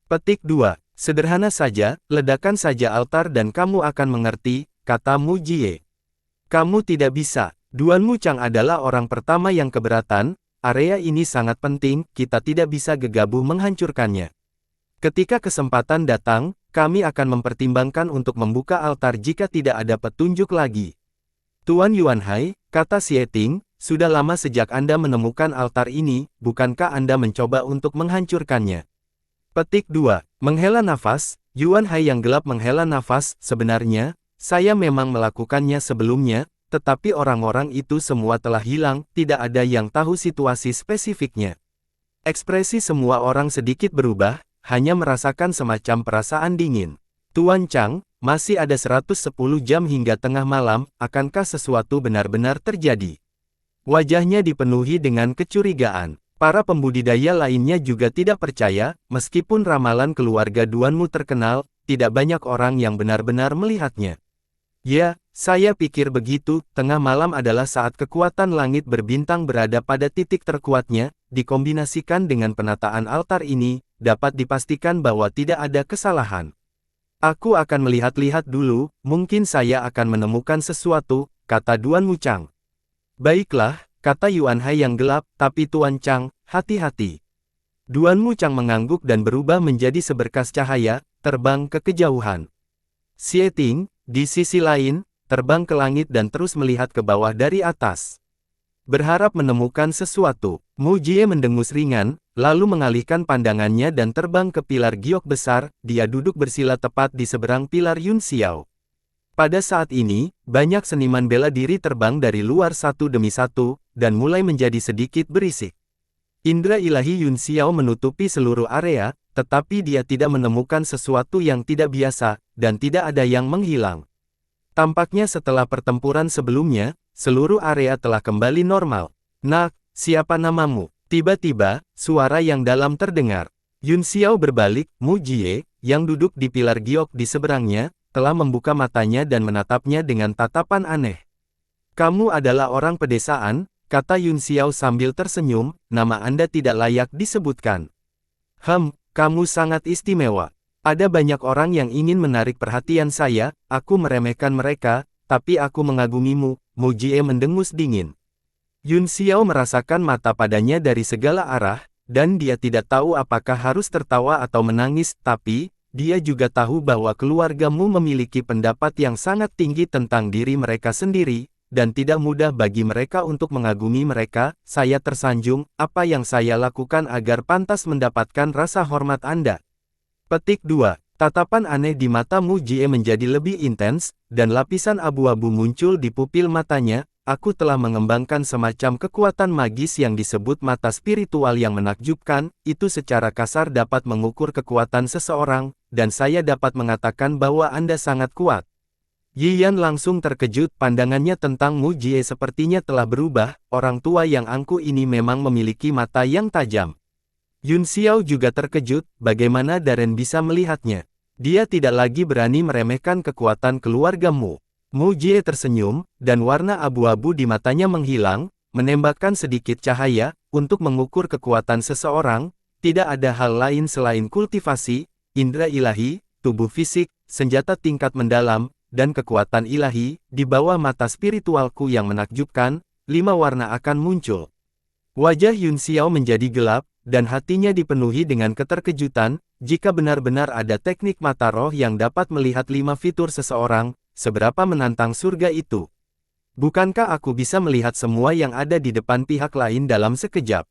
Petik 2. Sederhana saja, ledakan saja altar dan kamu akan mengerti, kata Mu Jie. Kamu tidak bisa, Duan Muchang adalah orang pertama yang keberatan, area ini sangat penting, kita tidak bisa gegabah menghancurkannya. Ketika kesempatan datang, kami akan mempertimbangkan untuk membuka altar jika tidak ada petunjuk lagi. Tuan Yuanhai, kata Xieting, sudah lama sejak Anda menemukan altar ini, bukankah Anda mencoba untuk menghancurkannya? Petik 2. Menghela nafas, Yuanhai yang gelap menghela nafas, sebenarnya, saya memang melakukannya sebelumnya, tetapi orang-orang itu semua telah hilang, tidak ada yang tahu situasi spesifiknya. Ekspresi semua orang sedikit berubah, hanya merasakan semacam perasaan dingin. Tuan Chang, masih ada 110 jam hingga tengah malam, akankah sesuatu benar-benar terjadi? Wajahnya dipenuhi dengan kecurigaan. Para pembudidaya lainnya juga tidak percaya, meskipun ramalan keluarga Duanmu terkenal, tidak banyak orang yang benar-benar melihatnya. Ya, saya pikir begitu, tengah malam adalah saat kekuatan langit berbintang berada pada titik terkuatnya, dikombinasikan dengan penataan altar ini, dapat dipastikan bahwa tidak ada kesalahan. Aku akan melihat-lihat dulu, mungkin saya akan menemukan sesuatu, kata Duanmu Chang. Baiklah, kata Yuan Hai yang gelap, tapi Tuan Chang, hati-hati. Duanmu Chang mengangguk dan berubah menjadi seberkas cahaya, terbang ke kejauhan. Xie Ting, di sisi lain, terbang ke langit dan terus melihat ke bawah dari atas. Berharap menemukan sesuatu, Mu Jie mendengus ringan, lalu mengalihkan pandangannya dan terbang ke pilar giok besar, dia duduk bersila tepat di seberang pilar Yun Xiao. Pada saat ini, banyak seniman bela diri terbang dari luar satu demi satu, dan mulai menjadi sedikit berisik. Indra ilahi Yun Xiao menutupi seluruh area, tetapi dia tidak menemukan sesuatu yang tidak biasa, dan tidak ada yang menghilang. Tampaknya setelah pertempuran sebelumnya, seluruh area telah kembali normal. Nak, siapa namamu? Tiba-tiba, suara yang dalam terdengar. Yun Xiao berbalik, Mu Jie, yang duduk di pilar giok di seberangnya, telah membuka matanya dan menatapnya dengan tatapan aneh. Kamu adalah orang pedesaan, kata Yun Xiao sambil tersenyum, nama Anda tidak layak disebutkan. Kamu sangat istimewa. Ada banyak orang yang ingin menarik perhatian saya, aku meremehkan mereka, tapi aku mengagumimu, Mu Jie mendengus dingin. Yun Xiao merasakan mata padanya dari segala arah, dan dia tidak tahu apakah harus tertawa atau menangis, tapi dia juga tahu bahwa keluargamu memiliki pendapat yang sangat tinggi tentang diri mereka sendiri, dan tidak mudah bagi mereka untuk mengagumi mereka. Saya tersanjung, apa yang saya lakukan agar pantas mendapatkan rasa hormat Anda? Petik 2. Tatapan aneh di mata Mu Jie menjadi lebih intens, dan lapisan abu-abu muncul di pupil matanya. Aku telah mengembangkan semacam kekuatan magis yang disebut mata spiritual yang menakjubkan, itu secara kasar dapat mengukur kekuatan seseorang, dan saya dapat mengatakan bahwa Anda sangat kuat. Yi Yan langsung terkejut, pandangannya tentang Mu Jie sepertinya telah berubah, orang tua yang angkuh ini memang memiliki mata yang tajam. Yun Xiao juga terkejut, bagaimana Darren bisa melihatnya. Dia tidak lagi berani meremehkan kekuatan keluargamu. Mu Jie tersenyum, dan warna abu-abu di matanya menghilang, menembakkan sedikit cahaya, untuk mengukur kekuatan seseorang, tidak ada hal lain selain kultivasi, indera ilahi, tubuh fisik, senjata tingkat mendalam, dan kekuatan ilahi, di bawah mata spiritualku yang menakjubkan, 5 warna akan muncul. Wajah Yun Xiao menjadi gelap, dan hatinya dipenuhi dengan keterkejutan, jika benar-benar ada teknik mata roh yang dapat melihat 5 fitur seseorang, seberapa menantang surga itu. Bukankah aku bisa melihat semua yang ada di depan pihak lain dalam sekejap?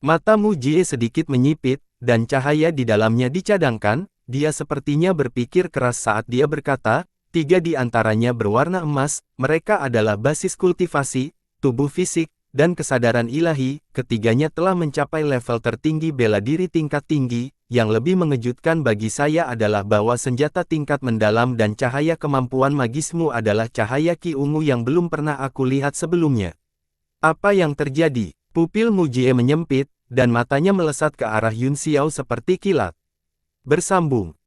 Mata Mu Jie sedikit menyipit, dan cahaya di dalamnya dicadangkan, dia sepertinya berpikir keras saat dia berkata, 3 di antaranya berwarna emas, mereka adalah basis kultivasi, tubuh fisik, dan kesadaran ilahi, ketiganya telah mencapai level tertinggi bela diri tingkat tinggi. Yang lebih mengejutkan bagi saya adalah bahwa senjata tingkat mendalam dan cahaya kemampuan magismu adalah cahaya Ki ungu yang belum pernah aku lihat sebelumnya. Apa yang terjadi? Pupil Mu Jie menyempit, dan matanya melesat ke arah Yun Xiao seperti kilat. Bersambung,